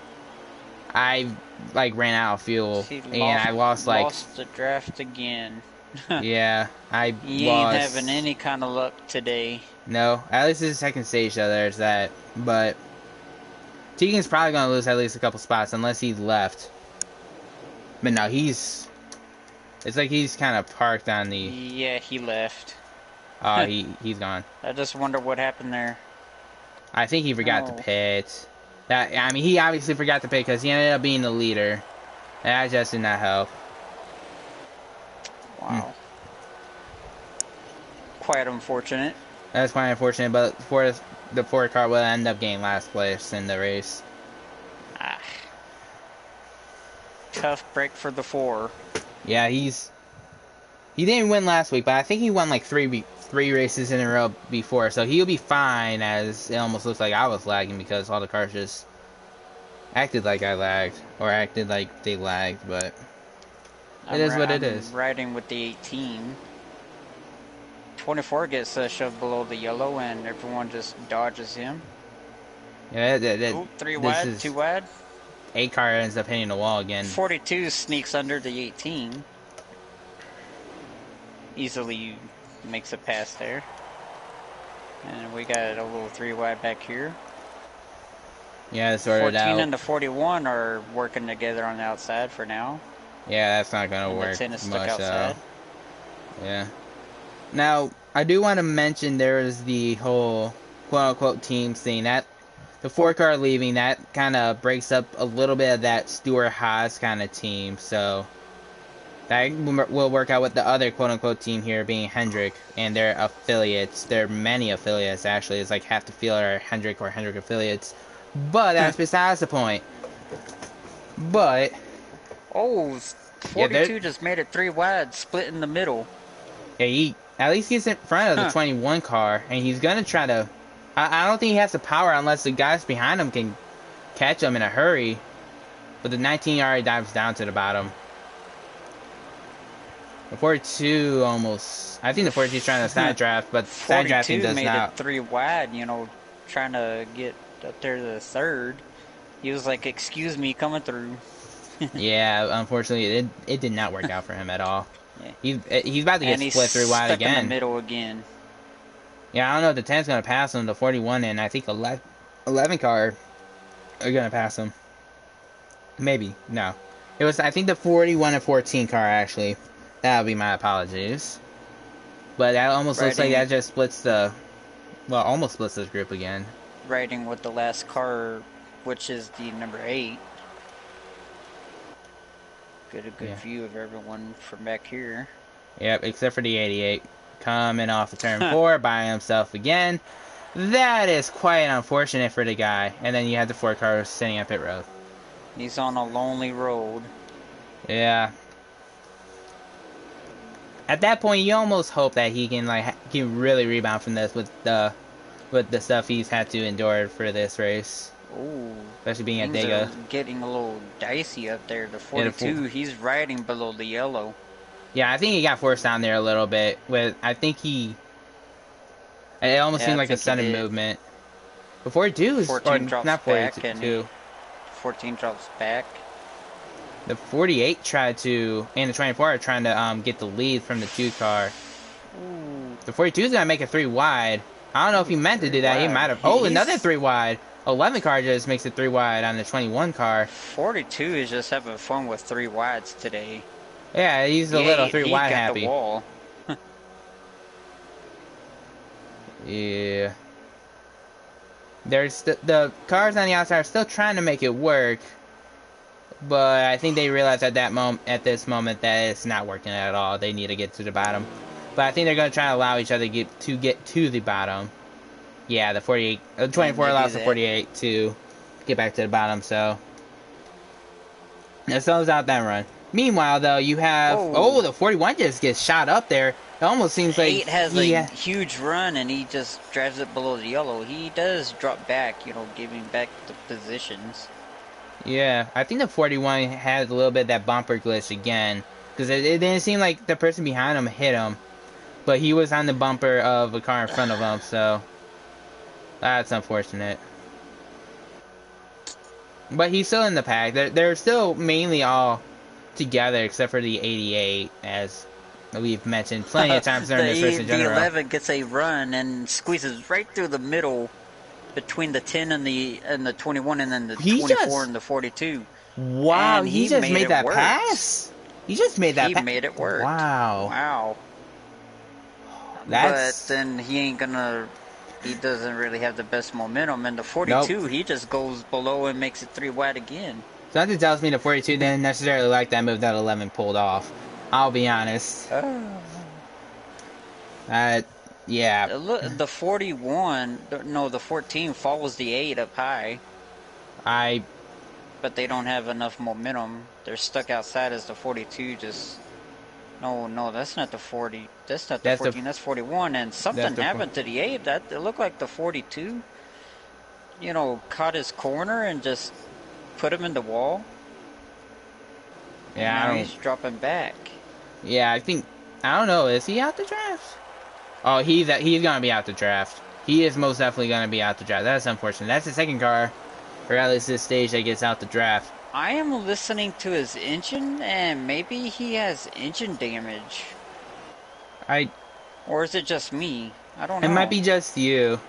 A: I like ran out of fuel
B: He
A: and I lost like
B: lost the draft again.
A: yeah, I
B: He ain't having
A: lost.
B: any kind of luck today.
A: No, at least it's the second stage, so there's that. But Tegan's probably gonna lose at least a couple spots unless he left. But no, it's like he's kind of parked on the.
B: Yeah, he left.
A: Oh, he's gone.
B: I just wonder what happened there.
A: I think he forgot to
B: Oh,
A: pit. That I mean, he obviously forgot to pit because he ended up being the leader. That just did not help.
B: wow. Quite unfortunate.
A: That's quite unfortunate, but for the Ford car will end up getting last place in the race.
B: Ah, tough break for the 4.
A: Yeah, he didn't win last week, but I think he won like three races in a row before, so he'll be fine. As it almost looks like I was lagging because all the cars just acted like I lagged or acted like they lagged, but it is what it is.
B: I'm riding with the 18. 24 gets shoved below the yellow, and everyone just dodges him.
A: Yeah,
B: Ooh, 3 wide, 2 wide.
A: 8 car ends up hitting the wall again.
B: 42 sneaks under the 18. Easily makes a pass there. And we got a little 3 wide back here.
A: Yeah, sorted
B: 14
A: out.
B: and the 41 are working together on the outside for now.
A: Yeah, that's not gonna
B: And
A: work
B: the 10 is stuck
A: much
B: outside.
A: Yeah. Now, I do want to mention there is the whole quote-unquote team thing. That the 4 car leaving, that kind of breaks up a little bit of that Stewart Haas kind of team. So that will work out with the other quote-unquote team here being Hendrick and their affiliates. There are many affiliates, actually. It's like half the field are Hendrick or Hendrick affiliates. But that's besides the point. But
B: Oh,
A: yeah,
B: 42 just made it 3 wide, split in the middle.
A: yeah, he at least gets in front of the 21 car, and he's gonna try to. I don't think he has the power unless the guys behind him can catch him in a hurry. But the 19 already dives down to the bottom. The 42 almost. I think the 42 is trying to side draft, but side drafting
B: 42
A: does
B: made
A: not.
B: it 3 wide, you know, trying to get up there to the 3rd. He was like, excuse me, coming through.
A: Yeah, unfortunately, it did not work out for him at all.
B: Yeah.
A: He's about to get
B: And
A: split
B: he's
A: 3 wide
B: stuck in the
A: again.
B: middle again.
A: Yeah, I don't know if the 10's gonna pass him. The 41 and I think 11 car are gonna pass him. Maybe no. It was I think the 41 and 14 car actually. That would be my apologies. But that almost looks like that just splits the. Well, almost splits this group again.
B: Riding with the last car, which is the number 8. Get a good view of everyone from back here.
A: Yep, except for the 88. Coming off of turn 4 by himself again. That is quite unfortunate for the guy. And then you have the 4 cars sitting at pit road.
B: He's on a lonely road.
A: Yeah. At that point, you almost hope that he can really rebound from this with the stuff he's had to endure for this race.
B: Ooh,
A: especially being at
B: things
A: Dega.
B: are getting a little dicey up there. The 42, he's riding below the yellow.
A: Yeah, I think he got forced down there a little bit. I think he. It almost seemed like a sudden movement. But 42 is
B: 14 drops
A: not 42.
B: back, and 14 drops back.
A: The 48 tried to, and the 24 are trying to get the lead from the 2 car.
B: Ooh.
A: The 42 is gonna make a 3 wide. I don't know if he meant to do that. He might have. Oh, another 3 wide. 11 car just makes it 3 wide on the 21 car.
B: 42 is just having fun with 3 wides today.
A: Yeah, he's a little 3 wide happy.
B: The wall.
A: Yeah. There's the cars on the outside are still trying to make it work, but I think they realize at this moment that it's not working at all. They need to get to the bottom, but I think they're going to try to allow each other to get to the bottom. Yeah, the 48, the 24 allows the 48 to get back to the bottom. So that slows out that run. Meanwhile, though, you have
B: Whoa.
A: the 41 just gets shot up there. It almost seems like
B: 8 has a
A: he,
B: huge run and he just drives it below the yellow. He does drop back, giving back the positions.
A: yeah. I think the 41 has a little bit of that bumper glitch again because it didn't seem like the person behind him hit him, but he was on the bumper of a car in front of him, so that's unfortunate. But he's still in the pack. They're still mainly all together except for the 88, as we've mentioned plenty of times during this race in
B: The
A: general.
B: 11 gets a run and squeezes right through the middle between the 10 and the 21, and then the
A: He
B: 24
A: just
B: and the 42.
A: Wow,
B: And
A: he
B: he
A: just
B: made
A: made
B: it
A: that
B: work.
A: pass. He just made that
B: He
A: pass.
B: made it work.
A: Wow,
B: Wow. But
A: that's
B: then he doesn't really have the best momentum. And the
A: nope.
B: 42, he just goes below and makes it 3 wide again.
A: Something tells me the 42 didn't necessarily like that move that 11 pulled off. I'll be honest. Uh, yeah,
B: Look, the 41, no, the 14 follows the 8 up high,
A: I
B: but they don't have enough momentum. They're stuck outside as the 42 just. No, no, that's not the 40. That's not the
A: that's the
B: 14. That's 41. And
A: that's
B: something
A: the
B: happened to the 8. It looked like the 42, caught his corner and just put him in the wall. And
A: yeah. I
B: now
A: don't.
B: he's dropping back.
A: Yeah, I think I don't know. Is he out the draft? Oh, he's gonna be out the draft. He is most definitely gonna be out the draft. That's unfortunate. That's the second car, or at least this stage, that gets out the draft.
B: I am listening to his engine, and maybe he has engine damage.
A: I
B: Or is it just me? I don't
A: It might
B: know.
A: be just you.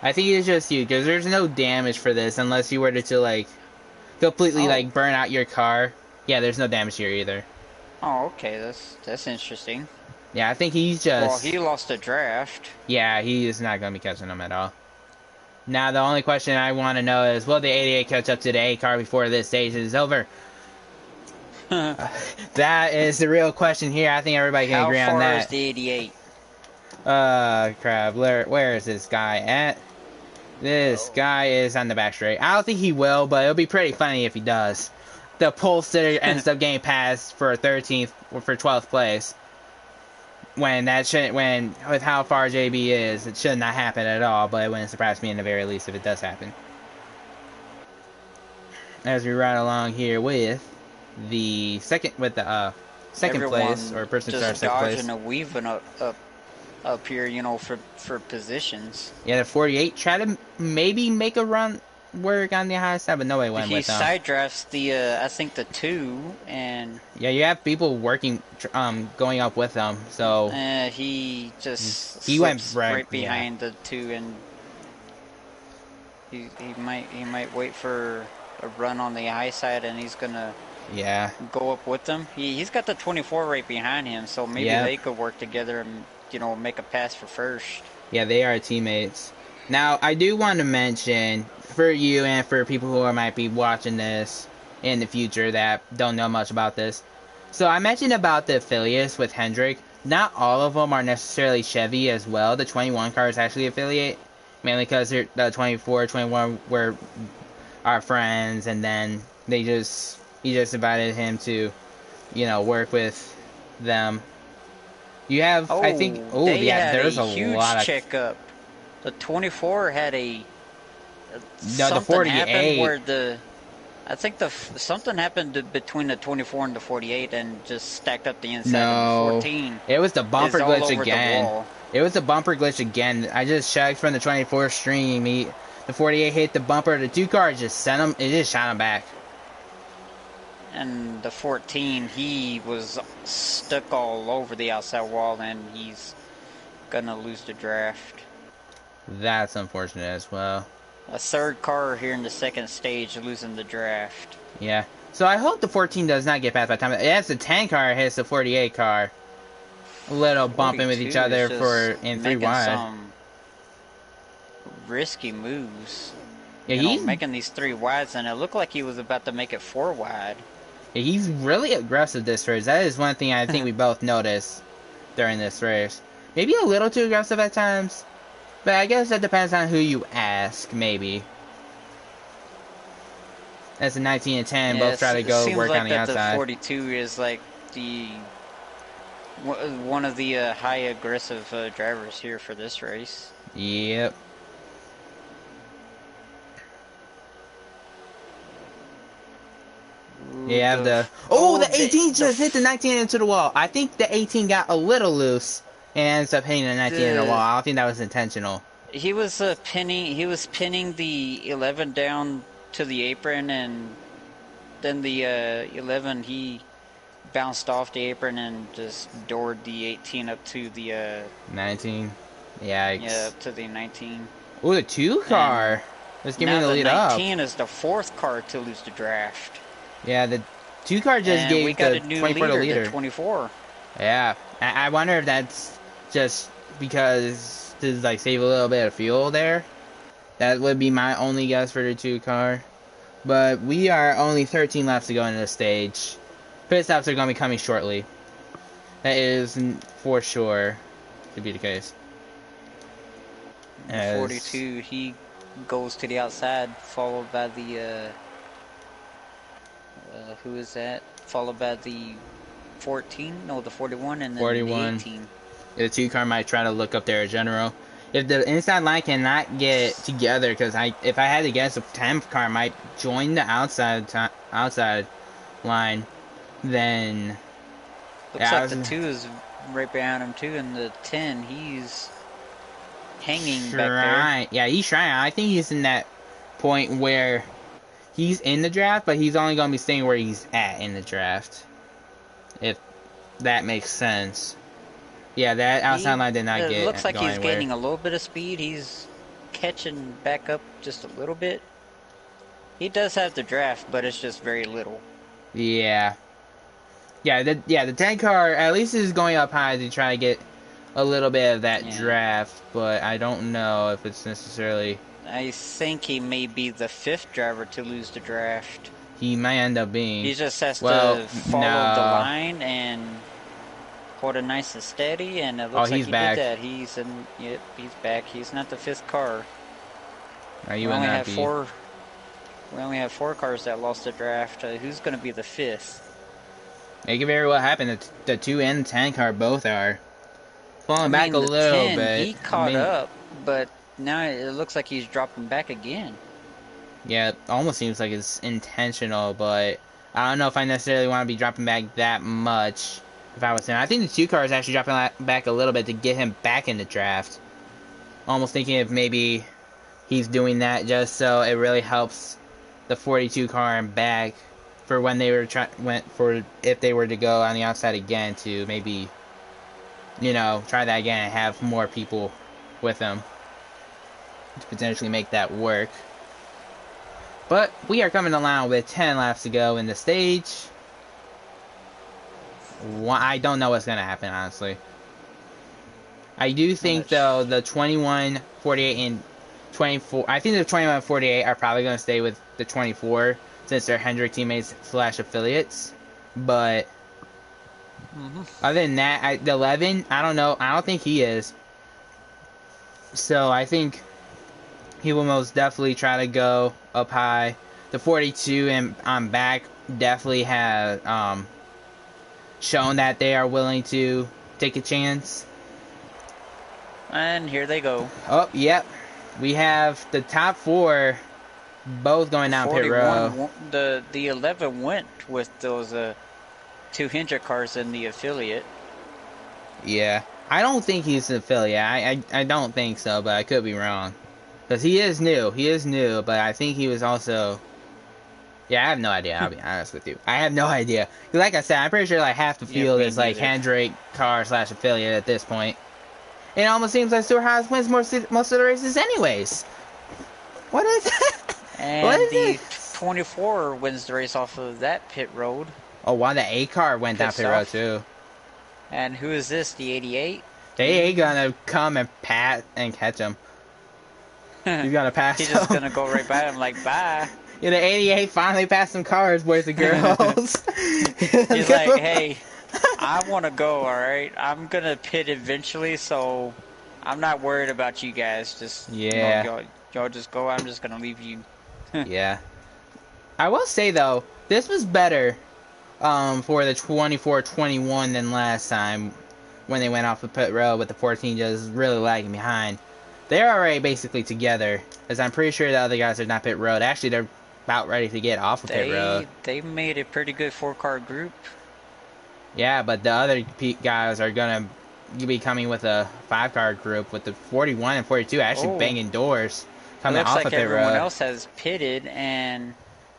A: I think it's just you because there's no damage for this unless you were to like completely
B: Oh.
A: like burn out your car. Yeah, there's no damage here either.
B: Oh, okay. That's interesting.
A: Yeah, I think he's
B: Well,
A: just
B: he lost a draft.
A: yeah, he is not gonna be catching them at all. Now the only question I want to know is will the 88 catch up to the A car before this stage is over? That is the real question here. I think everybody can
B: How
A: agree on
B: far is
A: that.
B: the 88?
A: Crap. Where is this guy at? This
B: Oh.
A: guy is on the back straight. I don't think he will, but it'll be pretty funny if he does. The pole sitter ends up getting passed for 13th or for 12th place. When that shouldn't, when with how far JB is, it should not happen at all. But it wouldn't surprise me in the very least if it does happen. As we ride along here with the second place,
B: Everyone
A: or person starts
B: just
A: second
B: dodging
A: place.
B: and weaving up here, for positions.
A: Yeah, the 48 try to maybe make a run work on the high side, but nobody went
B: He
A: with them.
B: side drafts I think the 2, and
A: Yeah, you have people working, going up with them. So
B: he just
A: he went
B: slips
A: right.
B: right
A: Yeah,
B: behind the 2, and he might wait for a run on the high side, and he's gonna
A: yeah,
B: go up with them. He's got the 24 right behind him, so maybe
A: yep,
B: they could work together and make a pass for first.
A: yeah. They are teammates. Now, I do want to mention for you and for people who might be watching this in the future that don't know much about this. So I mentioned about the affiliates with Hendrick. Not all of them are necessarily Chevy as well. The 21 car is actually affiliate, mainly because the 24, 21 were our friends, and then he just invited him to, work with them. You have, I think,
B: Oh,
A: oh
B: they
A: yeah,
B: had a
A: there's a
B: huge
A: lot of
B: checkup. The 24 had
A: no, the
B: something happened
A: 48.
B: where I think something happened between the 24 and the 48 and just stacked up the inside, and the
A: No,
B: 14
A: it was the
B: is
A: bumper
B: all
A: glitch
B: over the
A: again.
B: wall.
A: It was the bumper glitch again. I just checked from the 24 stream. The 48 hit the bumper. The two cars just sent him. It just shot him back.
B: And the 14, he was stuck all over the outside wall, and he's gonna lose the draft.
A: That's unfortunate as well.
B: A third car here in the second stage losing the draft.
A: Yeah. So I hope the 14 does not get past by the time. As the 10 car hits the 48 car, a little bumping with each
B: 42 is
A: other
B: just
A: in three
B: making
A: wide.
B: some risky moves.
A: Yeah,
B: Making these 3 wides, and it looked like he was about to make it 4 wide.
A: he's really aggressive this race. That is one thing I think we both noticed during this race. Maybe a little too aggressive at times, but I guess that depends on who you ask. Maybe. as the 19 and 10 both try
B: Yes,
A: to
B: it
A: go
B: seems
A: work on
B: like
A: the
B: that the
A: outside.
B: 42 is like the one of the high aggressive drivers here for this race.
A: Yep. You
B: Ooh,
A: have
B: the
A: the oh
B: oh
A: the 18 just hit the 19 into the wall. I think the 18 got a little loose and ends up hitting the 19 in the wall.
B: the
A: I don't think that was intentional.
B: he was pinning the 11 down to the apron, and then the 11 he bounced off the apron and just doored the 18 up to the
A: 19.
B: yeah,
A: Yikes.
B: up to the 19.
A: Oh, the 2
B: And
A: car. Let's give me
B: now
A: the
B: the
A: lead up.
B: 19 is the fourth car to lose the draft.
A: Yeah, the 2 car just
B: And we
A: gave
B: got a
A: the
B: new
A: 24 the
B: leader, the
A: leader.
B: 24.
A: Yeah. I wonder if that's just because to like save a little bit of fuel there. That would be my only guess for the 2 car. But we are only 13 laps to go into the stage. Pit stops are going to be coming shortly. That is for sure to be the case.
B: The
A: As
B: 42, he goes to the outside, followed by the, who is that? Followed by the 14, no, the 41, and then the
A: 41,
B: 18.
A: the 2 car might try to look up there in general. If the inside line cannot get together, because if I had to guess, the 10 car might join the outside line, then
B: Looks
A: yeah, I
B: like
A: was
B: the 2 is right behind him, too, and the 10, he's hanging back there.
A: trying. Yeah, he's trying. I think he's in that point where he's in the draft, but he's only going to be staying where he's at in the draft. If that makes sense. Yeah, that outside
B: He
A: line did not
B: it looks
A: get
B: like
A: go
B: he's
A: anywhere.
B: gaining a little bit of speed. He's catching back up just a little bit. He does have the draft, but it's just very little.
A: Yeah. The 10 car at least is going up high to try to get a little bit of that
B: Yeah.
A: draft, but I don't know if it's necessarily
B: I think he may be the fifth driver to lose the draft.
A: he might end up being.
B: He just has
A: Well,
B: to follow the
A: no.
B: line and hold it nice and steady, and it
A: Oh,
B: looks like
A: he's
B: he did
A: back.
B: that. Yep, he's back. He's not the fifth car.
A: No, you
B: We
A: will
B: only
A: not
B: have
A: be.
B: four. We only have four cars that lost the draft. Who's going to be the fifth?
A: It could very well happen that the 2 and 10 car both are
B: I
A: falling back a
B: mean, the
A: little
B: 10,
A: bit.
B: he caught up, but now it looks like he's dropping back again.
A: Yeah, it almost seems like it's intentional, but I don't know if I necessarily want to be dropping back that much. If I was him, I think the 2 car is actually dropping back a little bit to get him back in the draft. Almost thinking if maybe he's doing that just so it really helps the 42 car and back for when they went for if they were to go on the outside again to maybe try that again and have more people with them to potentially make that work. But we are coming along with 10 laps to go in the stage. I don't know what's gonna happen, honestly. I do think though the 21, 48, and 24. I think the 21, 48 are probably gonna stay with the 24 since they're Hendrick teammates / affiliates. But other than that, the 11, I don't know. I don't think he is. So I think he will most definitely try to go up high. The 42 and on back definitely have shown that they are willing to take a chance.
B: And here they go.
A: Oh, yep. We have the top 4 both going down pit row.
B: The 11 went with those 2 Hendrick cars in the affiliate.
A: Yeah. I don't think he's an affiliate. I don't think so, but I could be wrong. Because he is new. He is new, but I think he was also... Yeah, I have no idea. I'll be honest with you. I have no idea. Like I said, I'm pretty sure like half the
B: Yeah,
A: field
B: me
A: is like
B: neither.
A: Hendrick car / affiliate at this point. It almost seems like Stuart Haas wins most of the races anyways. What is that? What
B: And
A: is
B: the
A: it?
B: 24 wins the race off of that pit road.
A: Oh, wow, the A car went down
B: Pissed
A: pit road
B: off.
A: too.
B: And who is this? The 88?
A: They ain't gonna come and pat and catch him. He's gonna pass
B: He's
A: him.
B: just gonna go right by him like, bye.
A: Yeah, the 88 finally passed some cars, boys and girls.
B: He's like, hey, I want to go, alright? I'm gonna pit eventually, so I'm not worried about you guys. Just,
A: Yeah.
B: y'all just go. I'm just gonna leave you.
A: Yeah. I will say though, this was better for the 24-21 than last time when they went off of pit road with the 14 just really lagging behind. They're already basically together, as I'm pretty sure the other guys are not pit road. Actually, they're about ready to get off of pit road.
B: They made a pretty good 4-car group.
A: Yeah, but the other guys are gonna be coming with a 5-car group with the 41 and 42 actually
B: Oh,
A: banging doors
B: it
A: coming
B: looks
A: off
B: like
A: of pit
B: everyone
A: road.
B: else has pitted, and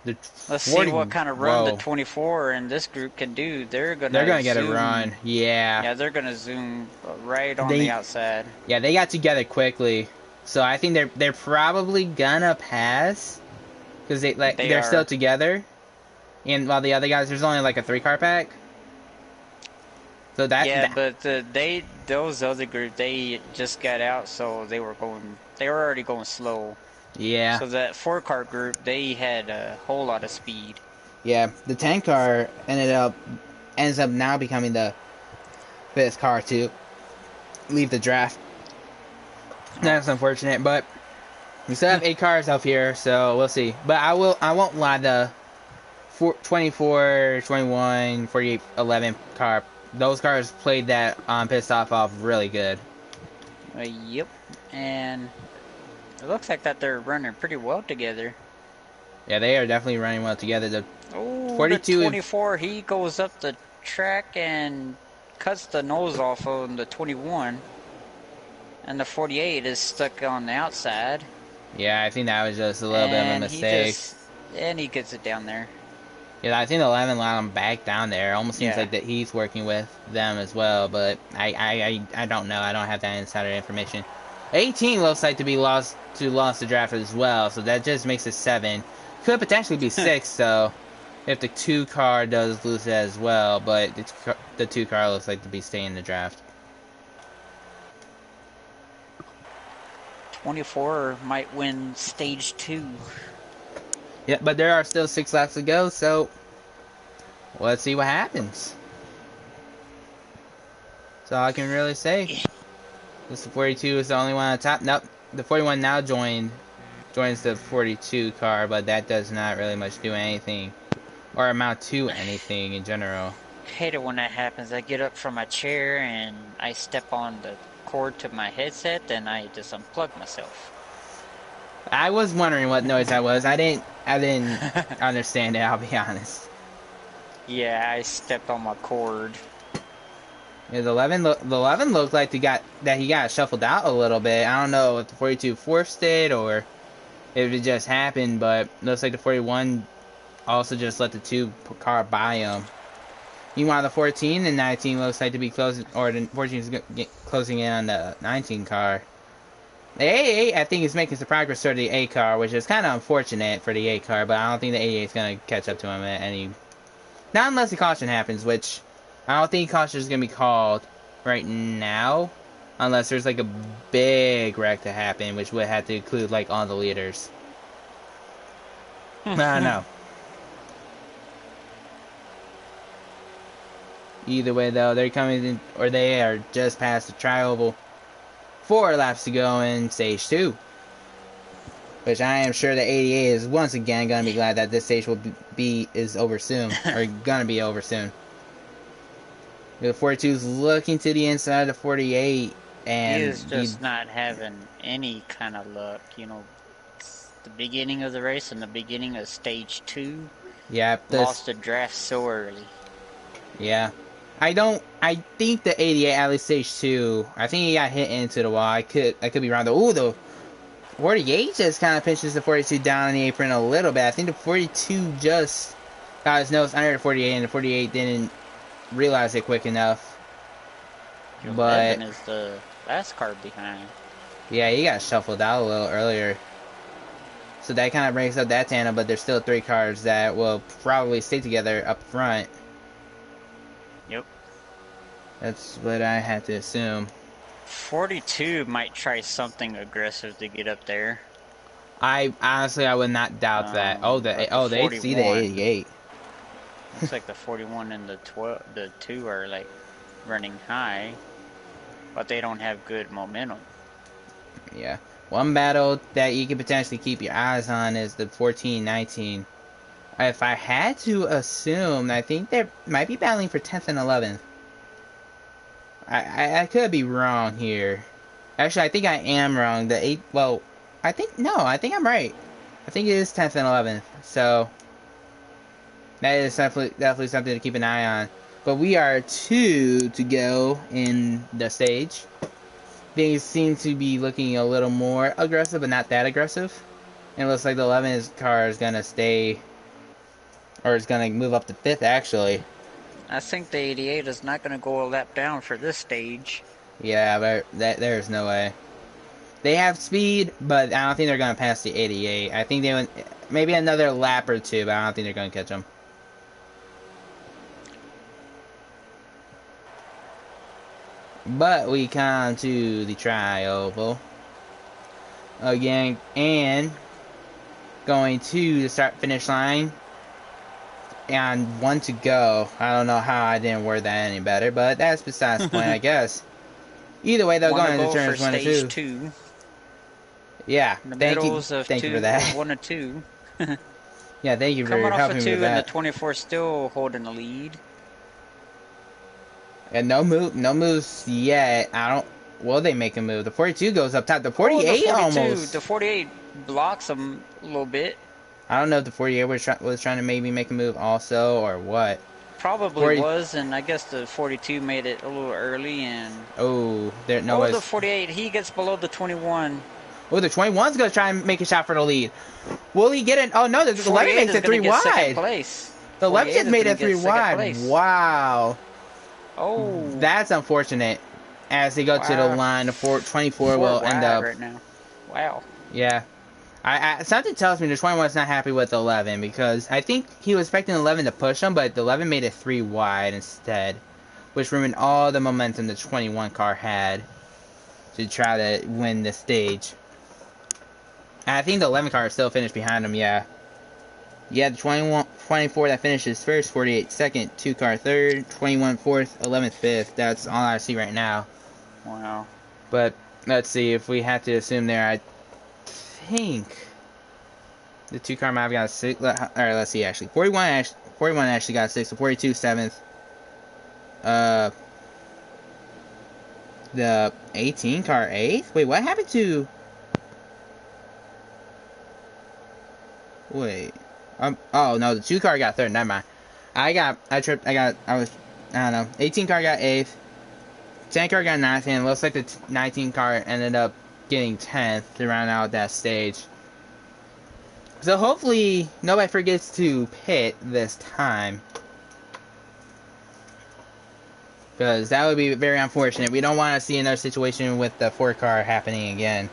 A: The
B: let's see
A: 40,
B: what kind of run the
A: whoa,
B: 24 and this group can do. They're
A: they're
B: gonna
A: gonna get a
B: zoom.
A: run. Yeah,
B: Yeah, they're gonna zoom right on the
A: they
B: outside.
A: yeah they got together quickly, so I think they're probably gonna pass because
B: They
A: they're still
B: are.
A: together. And while the other guys, there's only like a 3-car pack, so
B: Yeah,
A: that
B: but those other group they just got out, so they were already going slow.
A: yeah.
B: So that 4-car group they had a whole lot of speed.
A: Yeah, the 10-car ends up now becoming the 5th car to leave the draft.
B: Oh,
A: That's unfortunate, but we still have 8 cars up here, so we'll see. But I won't lie, the 24, 21, 48, 11 car, those cars played that pissed off really good.
B: yep. And it looks like that they're running pretty well together.
A: Yeah, they are definitely running well together. The
B: Oh, the
A: 42,
B: 24, he goes up the track and cuts the nose off on the 21. And the 48 is stuck on the outside.
A: yeah, I think that was just a little bit of a
B: And
A: mistake.
B: he gets it down there.
A: Yeah, I think the 11 allowed him back down there. Almost seems
B: Yeah.
A: like that he's working with them as well, but I don't know. I don't have that insider information. 18 looks like to be lost the draft as well, so that just makes it 7. Could potentially be 6, so if the 2-car does lose it as well, but the 2-car looks like to be staying in the draft.
B: 24 might win stage 2.
A: Yeah, but there are still 6 laps to go, so let's see what happens. That's all I can really say. This 42 is the only one on top. Nope, the 41 now joins the 42 car, but that does not really much do anything or amount to anything in general.
B: Hate it when that happens. I get up from my chair and I step on the cord to my headset and I just unplug myself.
A: I was wondering what noise that was. I didn't understand it, I'll be honest.
B: Yeah, I stepped on my cord.
A: Yeah, the 11 looked like he got shuffled out a little bit. I don't know if the 42 forced it or if it just happened, but looks like the 41 also just let the 2-car by him. Meanwhile, the 14 and 19 looks like to be closing, or the 14 is closing in on the 19 car. The 88, I think, is making some progress toward the 8 car, which is kind of unfortunate for the 8 car, but I don't think the 88 is going to catch up to him at any... Not unless the caution happens, which I don't think caution is going to be called right now, unless there's like a big wreck to happen, which would have to include like all the leaders. I don't know. Either way, though, they're coming in, or they are just past the tri-oval. 4 laps to go in stage 2. Which I am sure the 88 is once again going to be glad that this stage is over soon. Or going to be over soon. The 42 is looking to the inside of the 48. And
B: He is just not having any kind of luck. You know, the beginning of the race and the beginning of stage 2.
A: Yeah,
B: Lost the draft so early.
A: Yeah. I think the 88, at least stage 2, I think he got hit into the wall. I could be wrong though. Ooh, the 48 just kind of pinches the 42 down in the apron a little bit. I think the 42 just got his nose under the 48, and the 48 didn't realize it quick enough.
B: 11 is the last car behind.
A: Yeah, he got shuffled out a little earlier. So that kind of breaks up that tandem, but there's still 3 cars that will probably stay together up front.
B: Yep.
A: That's what I had to assume.
B: 42 might try something aggressive to get up there.
A: I would not doubt that. They see the 88.
B: Looks like the 41 and the 2 are like running high, but they don't have good momentum.
A: Yeah. One battle that you could potentially keep your eyes on is the 14-19. If I had to assume, I think they might be battling for 10th and 11th. I could be wrong here. Actually, I think I am wrong. The 8th, well, I think I'm right. I think it is 10th and 11th. So, that is definitely something to keep an eye on. But we are 2 to go in the stage. Things seem to be looking a little more aggressive, but not that aggressive. And it looks like the 11th car is going to stay, or it's going to move up to 5th, actually.
B: I think the 88 is not going to go a lap down for this stage.
A: Yeah, but there's no way. They have speed, but I don't think they're going to pass the 88. I think they would, maybe another lap or two, but I don't think they're going to catch them. But we come to the tri-oval again, and going to the start finish line, and 1 to go. I don't know how I didn't word that any better, but that's besides the point, I guess. Either way, they'll go into turns 1 and 2.
B: 2.
A: Yeah,
B: Thank you
A: for that.
B: 1 and 2.
A: Yeah, thank you for
B: helping me with that. Coming off of 2 and the 24 still holding the lead.
A: And no moves yet. Will they make a move? The 42 goes up top. The 48 almost.
B: The 48 blocks them a little bit.
A: I don't know if the 48 was trying to maybe make a move also, or what.
B: Probably was, and I guess the 42 made it a little early, and...
A: the
B: 48, he gets below the 21.
A: Oh, the 21's going to try and make a shot for the lead. Will he get it? Oh, no, the 11 makes it 3 wide. The 11 just made it 3 wide. Wow.
B: Oh.
A: That's unfortunate. As they go to the line, the 24 will end up...
B: right now. Wow.
A: Yeah. Something tells me the 21's not happy with 11, because I think he was expecting 11 to push him, but the 11 made it 3 wide instead, which ruined all the momentum the 21 car had to try to win the stage. And I think the 11 car is still finished behind him, yeah. Yeah, the 24 that finishes first, 48 second, 2 car third, 21 fourth, 11th fifth. That's all I see right now.
B: Wow.
A: But let's see, if we have to assume there, I think the 2 car might have got a 6. Alright, let's see actually. 41 actually got a 6, so 42 7th. The 18 car 8th? Wait, what happened to... Wait. Oh no, the 2 car got 3rd, never mind. I don't know. 18 car got 8th. 10 car got 9th, and it looks like the 19 car ended up getting 10th to round out that stage. So hopefully nobody forgets to pit this time, because that would be very unfortunate. We don't want to see another situation with the 4 car happening again.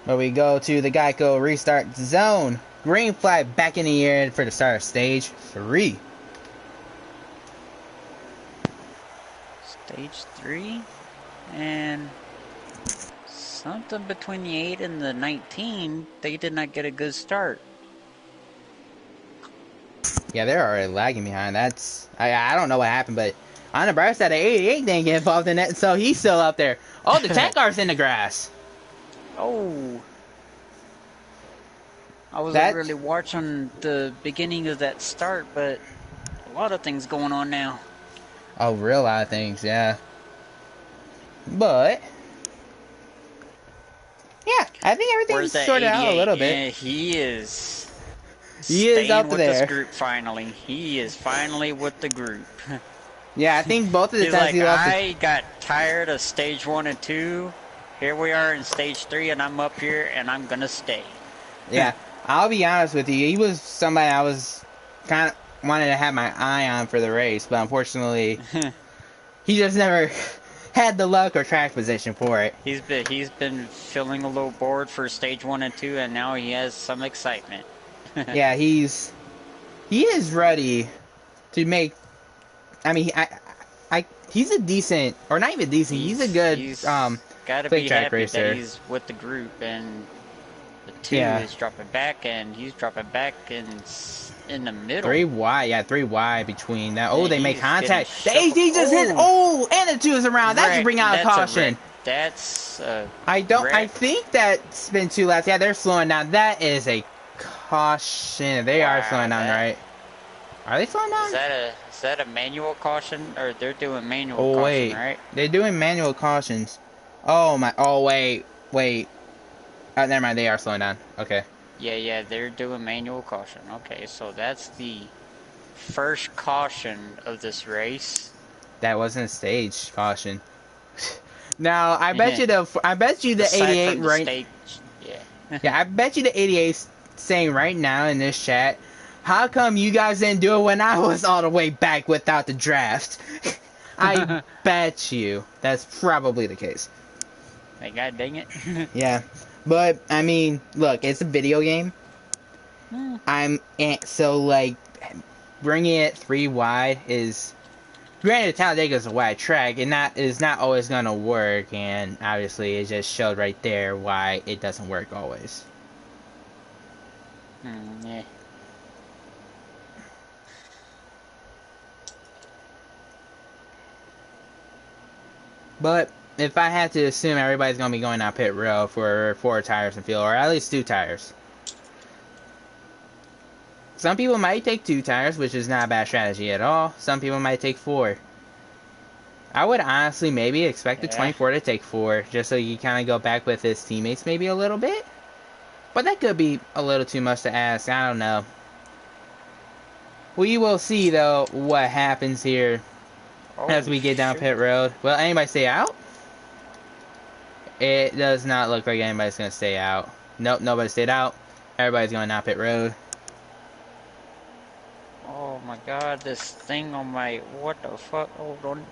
A: But we go to the Geico restart zone. Green flag back in the air for the start of stage 3.
B: Stage 3? And something between the 8 and the 19, they did not get a good start.
A: Yeah, they're already lagging behind. I don't know what happened, but on the bright side, the 88 didn't get involved in that, so he's still up there. Oh, the 10 car's in the grass.
B: Oh. I wasn't really watching the beginning of that start, but a lot of things going on now.
A: Oh, real lot of things, yeah. But yeah, I think everything's sorted out a little bit.
B: Yeah, he is
A: up
B: with
A: there.
B: this group finally. He is finally with the group.
A: Yeah, I think both of the times he lost.
B: I got tired of stage 1 and 2. Here we are in stage 3, and I'm up here, and I'm gonna stay.
A: Yeah, I'll be honest with you. He was somebody I was kind of wanted to have my eye on for the race, but unfortunately, he just never had the luck or track position for it.
B: He's been feeling a little bored for stage 1 and 2, and now he has some excitement.
A: Yeah, he is ready to make. I mean, he's a decent, or not even decent. He's a good
B: gotta be happy racer. That he's with the group, and the 2 is dropping back, and he's dropping back in the middle.
A: 3 wide, yeah, 3 wide between that. Oh, they make contact. The AD just hit. Oh, and the 2 is around. That should bring out a caution.
B: That's
A: I think that's been 2 laps. Yeah, they're slowing down. That is a caution. They are
B: Wow,
A: slowing down,
B: that
A: right? Are they slowing down?
B: is that a manual caution or they're doing manual
A: Oh
B: caution,
A: wait,
B: right?
A: they're doing manual cautions. Oh my. Oh wait. Never mind. They are slowing down. Okay.
B: Yeah, yeah, they're doing manual caution. Okay, so that's the first caution of this race.
A: That wasn't a stage caution. Now I bet you the
B: Aside
A: 88
B: from the
A: right.
B: stage, yeah.
A: Yeah, I bet you the 88 saying right now in this chat, how come you guys didn't do it when I was all the way back without the draft? I bet you that's probably the case.
B: Like, god dang it.
A: Yeah, but I mean, look, it's a video game. So like bringing it 3 wide is granted. Talladega is a wide track, and that is not always gonna work. And obviously, it just showed right there why it doesn't work always.
B: Yeah.
A: But if I had to assume everybody's going to be going down pit road for 4 tires and fuel, or at least 2 tires. Some people might take 2 tires, which is not a bad strategy at all. Some people might take 4. I would honestly maybe expect the 24 to take 4, just so you kind of go back with his teammates maybe a little bit. But that could be a little too much to ask. I don't know. We will see, though, what happens here as we get down pit road. Will anybody stay out? It does not look like anybody's going to stay out. Nope, nobody stayed out. Everybody's going down pit road.
B: Oh my god, this thing on my... What the fuck? Hold on.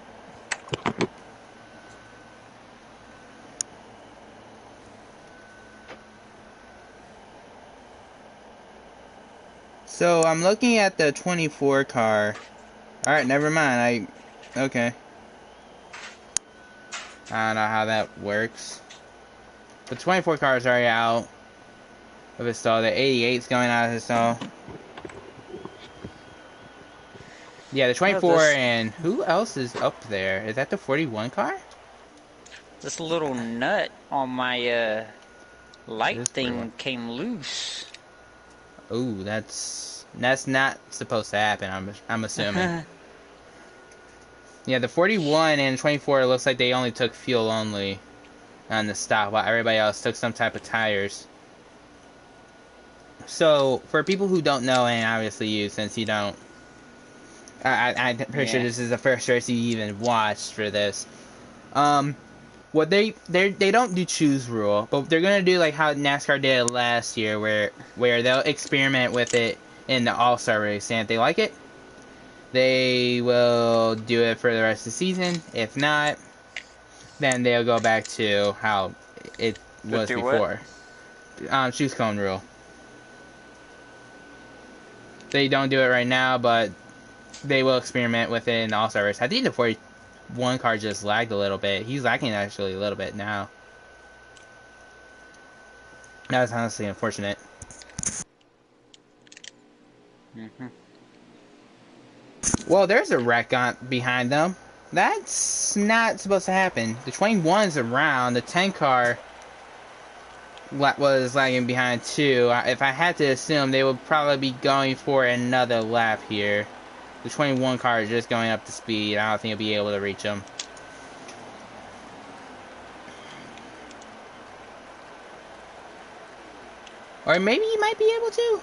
A: So I'm looking at the 24 car. Alright, never mind. Okay. I don't know how that works. The 24 car is already out of his stall. The 88's going out of his stall. Yeah, the 24 and who else is up there? Is that the 41 car?
B: This little nut on my light thing came loose.
A: Ooh, that's not supposed to happen. I'm assuming. Yeah, the 41 and 24 looks like they only took fuel only on the stop, while everybody else took some type of tires. So for people who don't know, and obviously you, since you don't, I'm pretty sure this is the first race you even watched for this. What they don't do choose rule, but they're gonna do like how NASCAR did it last year, where they'll experiment with it in the All-Star race, and if they like it, they will do it for the rest of the season. If not, then they'll go back to how it was before. Choose cone rule. They don't do it right now, but they will experiment with it in the All-Star race. I think the 41 car just lagged a little bit. He's lagging actually a little bit now. That was honestly unfortunate. Well, there's a wreck behind them. That's not supposed to happen. The 21's around. The 10 car was lagging behind too. If I had to assume, they would probably be going for another lap here. The 21 car is just going up to speed. I don't think he'll be able to reach them. Or maybe he might be able to.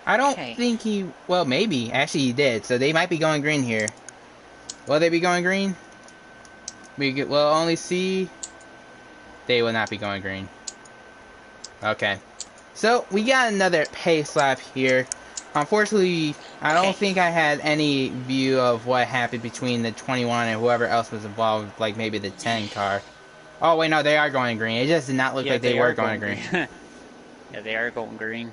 A: I don't think he... Well, maybe. Actually, he did. So they might be going green here. Will they be going green? We'll only see... They will not be going green. Okay. So, we got another pace lap here. Unfortunately, I don't think I had any view of what happened between the 21 and whoever else was involved, like maybe the 10 car. Oh, wait, no, they are going green. It just did not look like they were going green.
B: Yeah, they are going green.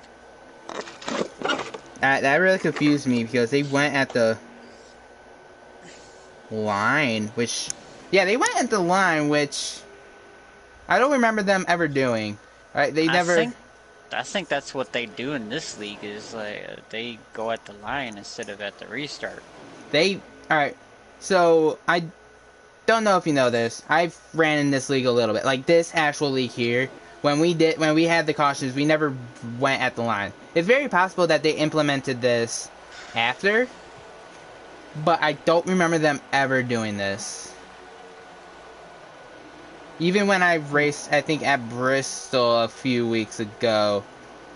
A: That really confused me because they went at the line, which... Yeah, they went at the line, which... I don't remember them ever doing. Right? They never...
B: I think that's what they do in this league, is like they go at the line instead of at the restart.
A: Alright, so I don't know if you know this. I've ran in this league a little bit. Like this actual league here, when we had the cautions, we never went at the line. It's very possible that they implemented this after, but I don't remember them ever doing this. Even when I raced, I think at Bristol a few weeks ago,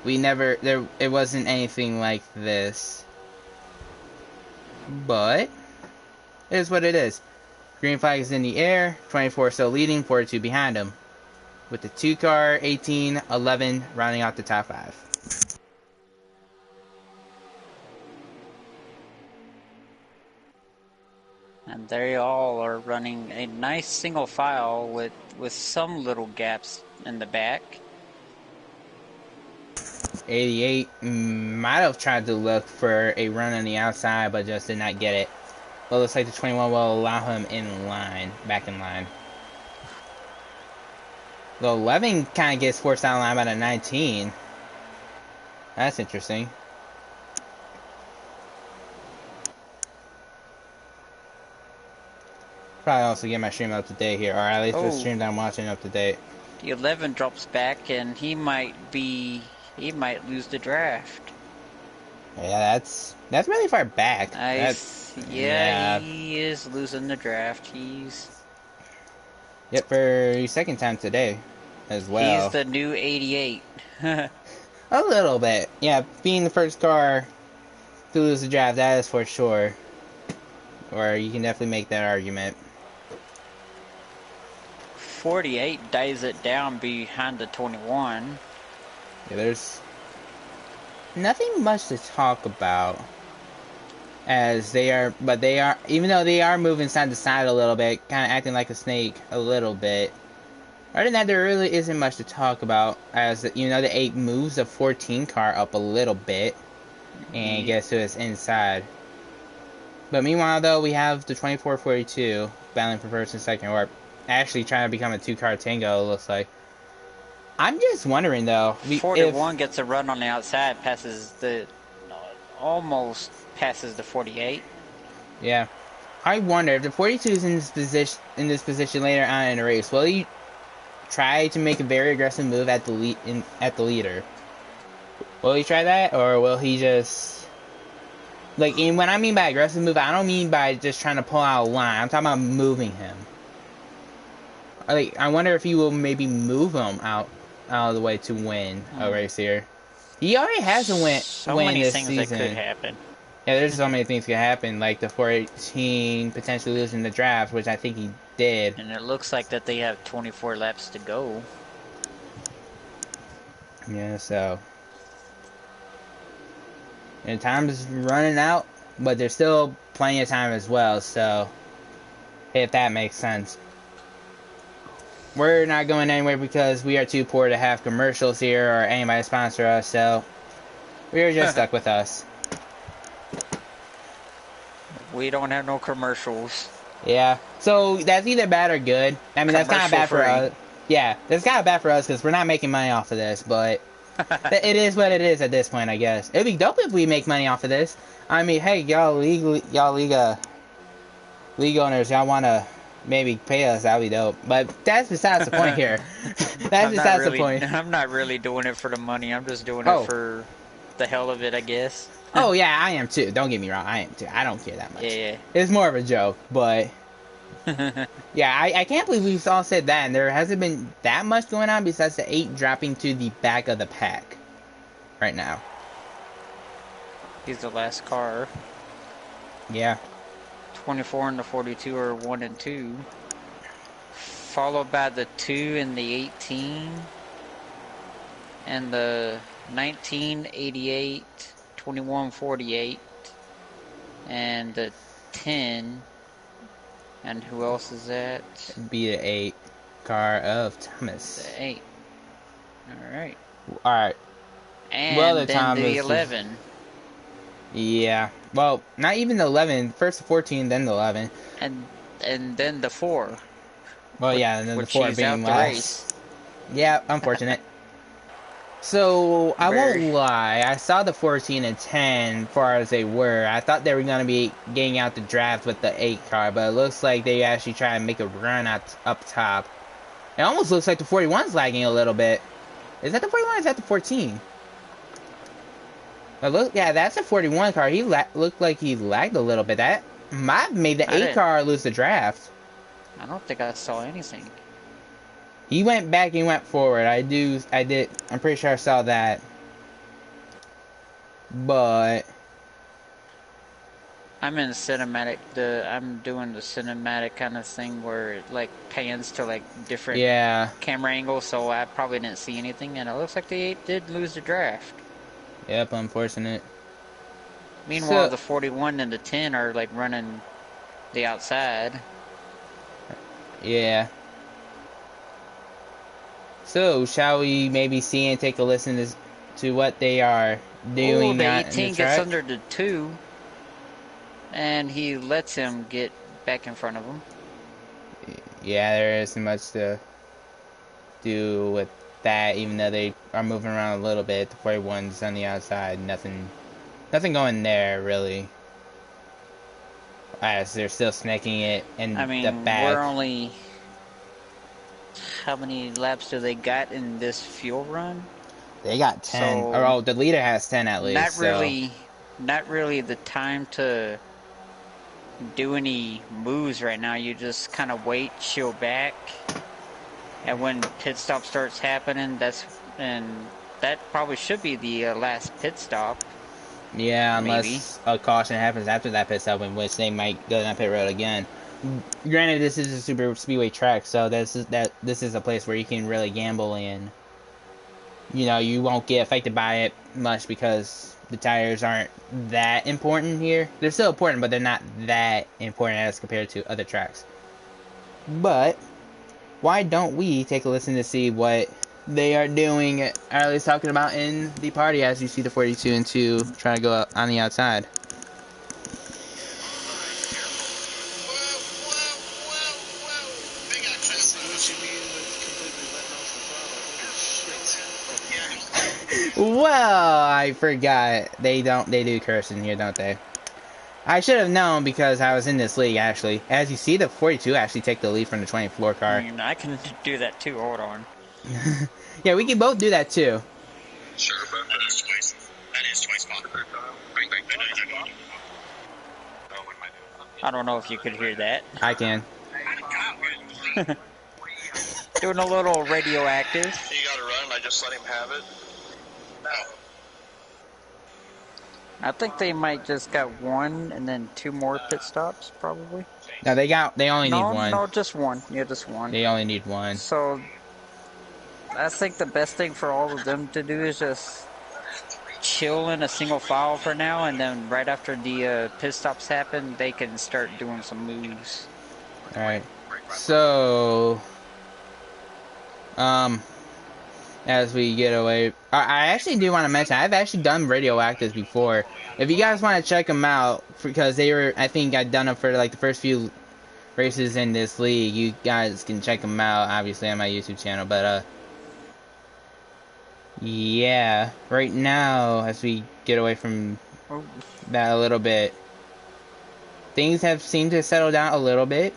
A: it wasn't anything like this. But it is what it is. Green flag is in the air, 24 still leading, 42 behind him. With the 2 car, 18, 11 rounding out the top 5.
B: And they all are running a nice single file with some little gaps in the back.
A: 88 might have tried to look for a run on the outside, but just did not get it. Well, looks like the 21 will allow him in line, back in line. The 11 kind of gets forced out of line by the 19. That's interesting. Probably also get my stream up to date here, or at least the stream that I'm watching up to date.
B: The 11 drops back, and he might lose the draft.
A: Yeah, that's really far back.
B: Yeah, he is losing the draft.
A: Yep, for the second time today as well.
B: He's the new 88.
A: A little bit. Yeah, being the first car to lose the draft, that is for sure. Or you can definitely make that argument.
B: 48 dies it down behind the 21.
A: Yeah, there's nothing much to talk about. As they are, even though they are moving side to side a little bit, kind of acting like a snake a little bit. Other than that, there really isn't much to talk about, as the 8 moves the 14 car up a little bit and gets to its inside. But meanwhile, though, we have the 24-42 battling for first and second, or actually trying to become a 2-car tango, it looks like. I'm just wondering, though.
B: 41 gets a run on the outside, almost passes the 48.
A: Yeah. I wonder if the 42 is in this position later on in the race, will he try to make a very aggressive move at the leader? Will he try that, or will he just when I mean by aggressive move, I don't mean by just trying to pull out a line. I'm talking about moving him. I wonder if he will maybe move him out of the way to win a race here. He already has a win this season.
B: So many things that could happen.
A: Yeah, there's so many things could happen, like the 418 potentially losing the draft, which I think he did.
B: And it looks like that they have 24 laps to go.
A: Yeah, so. And time is running out, but there's still plenty of time as well, so. If that makes sense. We're not going anywhere because we are too poor to have commercials here or anybody sponsor us, so. We're just stuck with us.
B: We don't have no commercials.
A: Yeah, so that's either bad or good. I mean, that's kind of bad for us. Yeah, that's kind of bad for us because we're not making money off of this, but it is what it is at this point, I guess. It'd be dope if we make money off of this. I mean, hey, y'all league owners, y'all want to maybe pay us, that'd be dope. But that's besides the point here. That's besides the point.
B: I'm not really doing it for the money. I'm just doing it for the hell of it, I guess.
A: Oh, yeah, I am too. Don't get me wrong. I am too. I don't care that much.
B: Yeah.
A: It's more of a joke, but. Yeah, I can't believe we've all said that, and there hasn't been that much going on besides the 8 dropping to the back of the pack right now.
B: He's the last car.
A: Yeah.
B: 24 and the 42 are 1 and 2. Followed by the 2 and the 18. And the 1988, 2148. And the 10. And who else is that?
A: Be the 8 car of Thomas.
B: The 8. Alright.
A: Alright.
B: And well, then Thomas the 11.
A: Yeah. Well, not even the 11. First the 14, then the 11.
B: And then the 4.
A: Well, yeah, and then the 4 being last. Yeah, unfortunate. So, I won't lie, I saw the 14 and 10 far as they were. I thought they were going to be getting out the draft with the 8 car, but it looks like they actually try and make a run up top. It almost looks like the 41's lagging a little bit. Is that the 41 or is that the 14? But look, yeah, that's a 41 car. He looked like he lagged a little bit. That might have made the
B: I
A: 8
B: didn't.
A: car lose the draft.
B: I don't think I saw anything.
A: He went back and went forward. I did. I'm pretty sure I saw that. But
B: I'm in cinematic. I'm doing the cinematic kind of thing where it like pans to like different
A: yeah,
B: camera angles, so I probably didn't see anything. And it looks like the 8 did lose the draft.
A: yep, unfortunate.
B: Meanwhile,
A: So
B: the 41 and the 10 are like running the outside.
A: yeah. So shall we maybe see and take a listen to what they are
B: Oh,
A: doing
B: the
A: out in the
B: 18 gets
A: track?
B: under the 2, and he lets him get back in front of him.
A: Yeah, there isn't much to do with that, even though they are moving around a little bit. The 41's on the outside. Nothing going there, really. As they're still snaking it in
B: I
A: the
B: mean,
A: back.
B: we're only... How many laps do they got in this fuel run?
A: They got 10. Or,
B: So,
A: oh, the leader has 10 at least, so...
B: not really the time to do any moves right now. You just kind of wait, chill back, and when pit stop starts happening, that probably should be the last pit stop.
A: Yeah,
B: Maybe.
A: unless a caution happens after that pit stop, in which they might go down pit road again. Granted, this is a super speedway track, so this is a place where you can really gamble in. You know, you won't get affected by it much because the tires aren't that important here. They're still important, but they're not that important as compared to other tracks. But why don't we take a listen to see what they are doing, or at least talking about in the party, as you see the 42 and 2 trying to go up on the outside. Well, I forgot. They do curse in here, don't they? I should have known because I was in this league, actually. As you see, the 42 actually take the lead from the 24
B: I
A: car.
B: mean, I can do that too. Hold on.
A: Yeah, we can both do that too.
C: Sure, but that is twice. That is twice possible.
B: I don't know if you could hear that.
A: I can.
B: Doing a little radioactive.
C: He got to run. I just let him have it. No.
B: I think they might just got 1 and then 2 more pit stops, probably.
A: No, they only need one.
B: No, just 1. Yeah, just 1.
A: They only need one.
B: So, I think the best thing for all of them to do is just chill in a single file for now, and then right after the pit stops happen, they can start doing some moves.
A: Alright. So... as we get away, I actually do want to mention, I've actually done radioactives before. If you guys want to check them out, because they were, I think I've done them for like the first few races in this league, you guys can check them out, obviously, on my YouTube channel. But, yeah, right now, as we get away from that a little bit, things have seemed to settle down a little bit.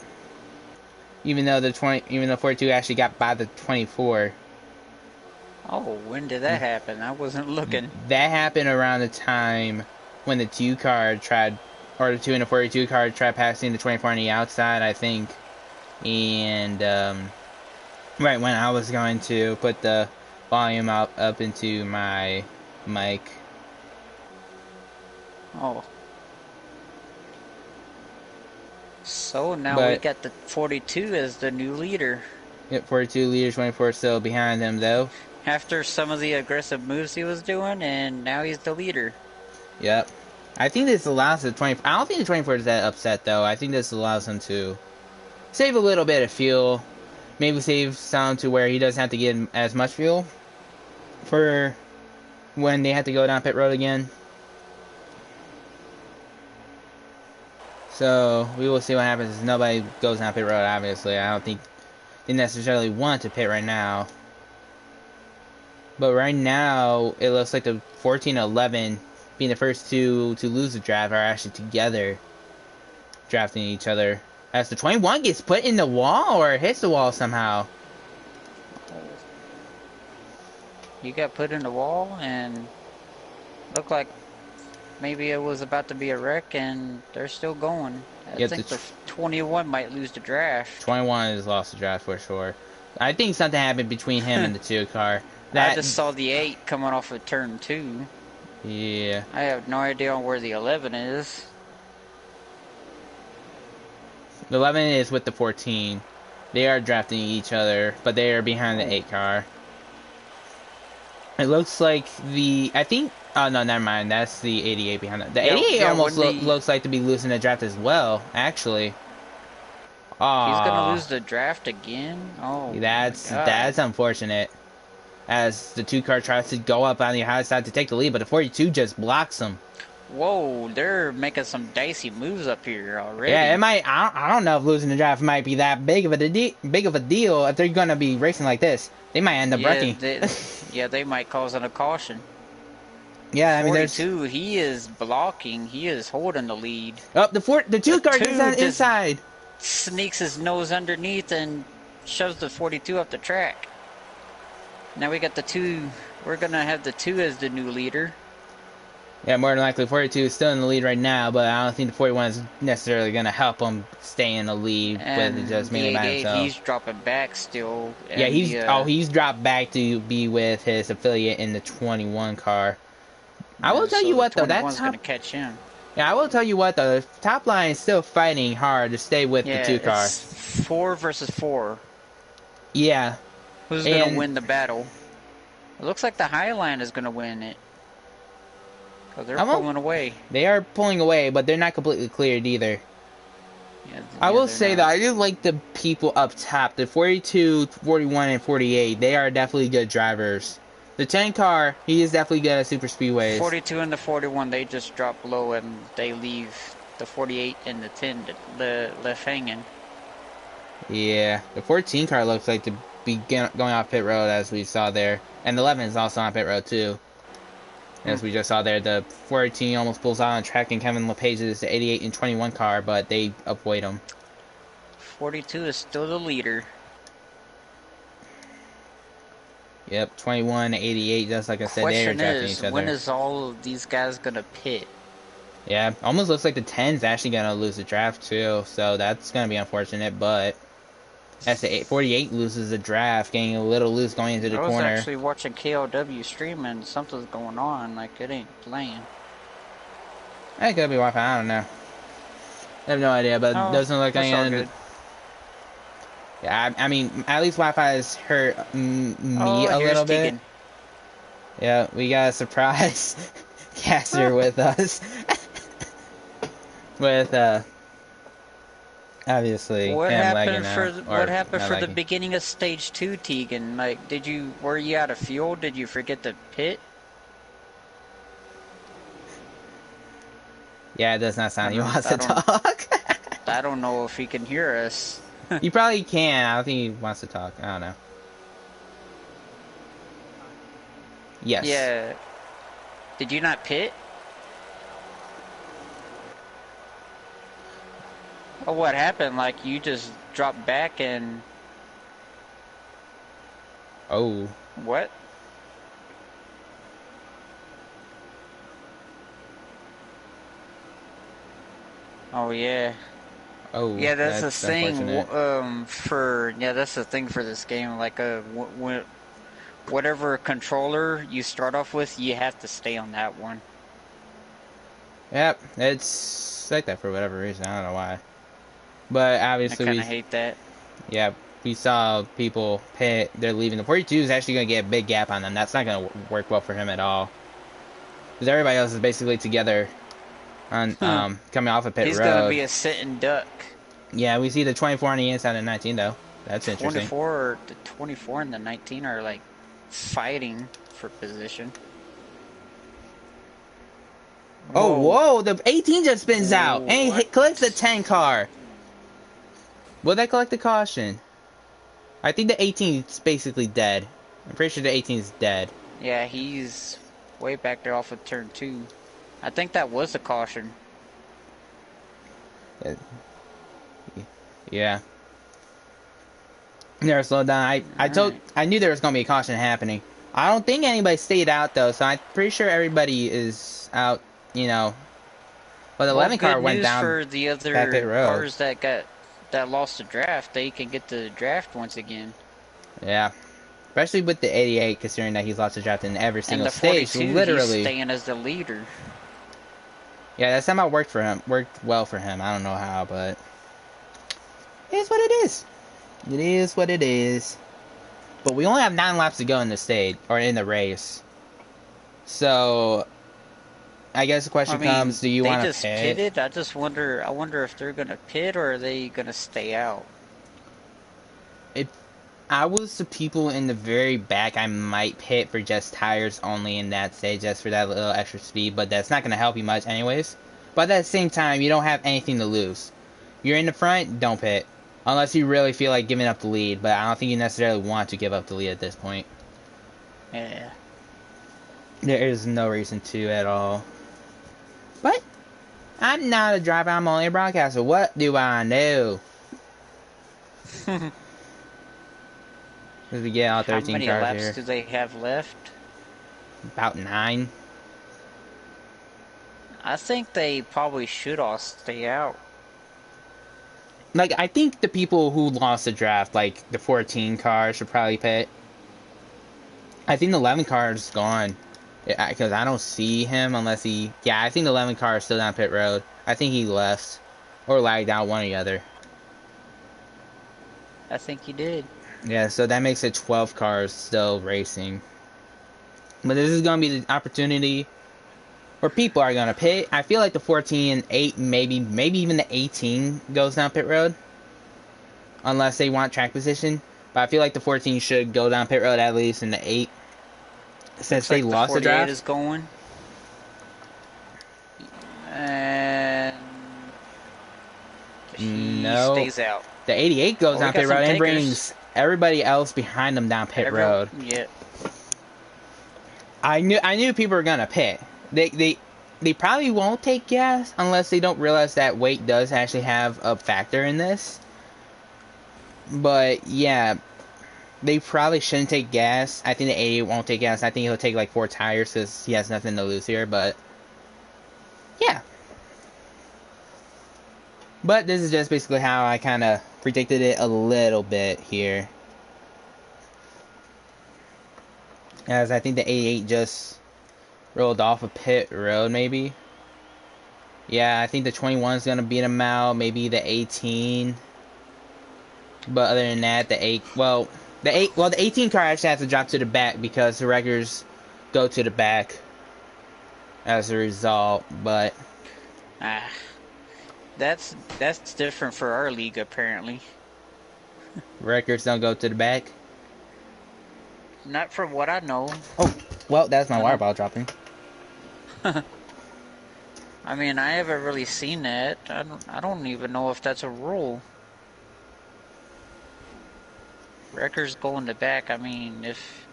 A: Even though the 42 actually got by the 24.
B: Oh, when did that happen? I wasn't looking.
A: That happened around the time when the 2 car tried, or the 2 and the 42 car tried passing the 24 on the outside, I think. And, right when I was going to put the volume up into my mic.
B: Oh. So now we got the 42 as the new leader.
A: Yep, 42 leader, 24 still behind him, though.
B: After some of the aggressive moves he was doing, and now he's the leader.
A: Yep. I think this allows the 24... I don't think the 24 is that upset, though. I think this allows him to save a little bit of fuel. Maybe save some to where he doesn't have to get as much fuel for when they have to go down pit road again. So, we will see what happens. Nobody goes down pit road, obviously. I don't think they necessarily want to pit right now. But right now, it looks like the 14-11 being the first 2 to lose the draft are actually together drafting each other. As the 21 gets put in the wall or hits the wall somehow.
B: he got put in the wall and looked like maybe it was about to be a wreck, and they're still going. I
A: Yep,
B: think the 21 might lose the draft.
A: 21 has lost the draft for sure. I think something happened between him and the 2 car.
B: I
A: That,
B: just saw the 8 coming off of turn 2.
A: yeah.
B: I have no idea on where the 11 is.
A: The 11 is with the 14. They are drafting each other, but they are behind the 8 car. It looks like I think, oh no, never mind. That's the 88 behind it. The 88 almost looks like to be losing the draft as well, actually.
B: He's gonna
A: Aww.
B: lose the draft again? Oh,
A: That's unfortunate. As the 2 car tries to go up on the high side to take the lead, but the 42 just blocks him.
B: Whoa, they're making some dicey moves up here already.
A: Yeah, it might. I don't know if losing the draft might be that big of a deal if they're gonna be racing like this. They might end up wrecking.
B: They might cause a caution.
A: Yeah, I mean,
B: 42, he is blocking. He is holding the lead.
A: Oh, the 2 car gets on inside.
B: Sneaks his nose underneath and shoves the 42 up the track. Now we got the 2. We're gonna have the 2 as the new leader.
A: Yeah, more than likely, 42 is still in the lead right now, but I don't think the 41 is necessarily going to help him stay in the lead with just being by himself.
B: He's dropping back still.
A: Yeah, he's dropped back to be with his affiliate in the 21 car. I will tell you what, though, that's
B: going to catch him.
A: Yeah, I will tell you what, though, the top line is still fighting hard to stay with the 2 car.
B: It's 4 versus 4.
A: Yeah.
B: Who's going to win the battle? It looks like the High Line is going to win it. They're pulling away.
A: They are pulling away, but they're not completely cleared either. I will say that I do like the people up top. The 42, 41, and 48, they are definitely good drivers. The 10 car, he is definitely good at super speedways.
B: 42 and the 41, they just drop low and they leave the 48 and the 10 left hanging.
A: Yeah, the 14 car looks like to be going off pit road as we saw there. And the 11 is also on pit road too. As we just saw there, the 14 almost pulls out on track, and Kevin LePage is the 88 and 21 car, but they avoid him.
B: 42 is still the leader.
A: Yep, 21, 88, just like I said, they are drafting each other.
B: When is all of these guys going to pit?
A: Yeah, almost looks like the 10's actually going to lose the draft too, so that's going to be unfortunate, but as the 48 loses the draft, getting a little loose going into the corner.
B: I was actually watching KLW streaming. Something's going on. Like, it ain't playing.
A: It could be Wi-Fi. I don't know. I have no idea, but it doesn't look like anything. Yeah, I mean, at least Wi-Fi has hurt me a little bit. Keegan. Yeah, we got a surprise caster with us. With, obviously,
B: what happened for the beginning of stage 2, Tegan? Like, were you out of fuel? Did you forget to pit?
A: Yeah, it does not sound he wants to talk.
B: I don't know if he can hear us.
A: He probably can. I don't think he wants to talk. I don't know. Yes.
B: Yeah. Did you not pit? Oh, what happened? Like, you just dropped back and...
A: Oh.
B: What? Oh, yeah.
A: Oh,
B: yeah, that's the thing. That's the thing for this game. Like, whatever controller you start off with, you have to stay on that one.
A: Yep, it's like that for whatever reason. I don't know why. But obviously,
B: I kind of hate that.
A: Yeah, we saw people pit. They're leaving. The 42 is actually going to get a big gap on them. That's not going to work well for him at all. Because everybody else is basically together on coming off of pit road.
B: He's going to be a sitting duck.
A: Yeah, we see the 24 on the inside of 19 though. That's interesting.
B: The 24 and the 19 are like fighting for position.
A: Oh, whoa! The 18 just spins out and collects the 10 car. Will that collect the caution? I think the 18 is basically dead. I'm pretty sure the 18 is dead.
B: Yeah, he's way back there off of turn 2. I think that was a caution.
A: Yeah. Never slowed down. I knew there was gonna be a caution happening. I don't think anybody stayed out though, so I'm pretty sure everybody is out. You know, but the
B: Well,
A: 11 car
B: good
A: went
B: news
A: down
B: for the
A: that pit
B: other
A: road.
B: cars that lost the draft. They can get the draft once again.
A: Yeah, especially with the 88, considering that he's lost the draft in every
B: And
A: single
B: the
A: stage,
B: 42, he's
A: literally.
B: staying as the leader.
A: Yeah, that somehow worked for him. Worked well for him. I don't know how, but it is what it is. It is what it is. But we only have 9 laps to go in the stage or in the race. So I guess the
B: I
A: question comes:
B: mean,
A: do you
B: they
A: want to
B: just
A: pit?
B: pitted. I wonder if they're gonna pit or are they gonna stay out.
A: If I was the people in the very back, I might pit for just tires only in that stage, just for that little extra speed. But that's not going to help you much, anyways. But at the same time, you don't have anything to lose. You're in the front, don't pit, unless you really feel like giving up the lead. But I don't think you necessarily want to give up the lead at this point.
B: Yeah.
A: There is no reason to at all. But I'm not a driver. I'm only a broadcaster. What do I know? Because we get all
B: How
A: 13
B: many
A: cars
B: laps
A: here.
B: do they have left?
A: About 9.
B: I think they probably should all stay out.
A: Like, I think the people who lost the draft, like the 14 car, should probably pit. I think the 11 car is gone. Because I don't see him unless he... Yeah, I think the 11 car is still down pit road. I think he left. Or lagged out, one or the other.
B: I think he did.
A: Yeah, so that makes it 12 cars still racing. But this is going to be the opportunity where people are going to pit. I feel like the 14 and 8, maybe even the 18 goes down pit road. Unless they want track position. But I feel like the 14 should go down pit road at least, in the 8. Since
B: Looks
A: they
B: like the
A: lost the
B: 48
A: draft.
B: is going. And he
A: No.
B: stays out.
A: The 88 goes
B: Oh, we
A: down
B: got
A: pit
B: some
A: road and
B: takers.
A: brings everybody else behind them down pit road.
B: Yeah.
A: I knew people were gonna pit. They probably won't take gas unless they don't realize that weight does actually have a factor in this. But yeah, they probably shouldn't take gas. I think the 88 won't take gas. I think he'll take like 4 tires because he has nothing to lose here. But yeah. But this is just basically how I kind of predicted it a little bit here. As I think the 88 just rolled off a pit road, maybe. Yeah, I think the 21 is going to beat him out. Maybe the 18. But other than that, the 8... Well, the 18 car actually has to drop to the back because the wreckers go to the back as a result. But
B: that's different for our league apparently.
A: wreckers don't go to the back.
B: Not from what I know.
A: Oh, well, that's my water bottle dropping.
B: I mean, I haven't really seen that. I don't even know if that's a rule. Wreckers going to back. I mean, if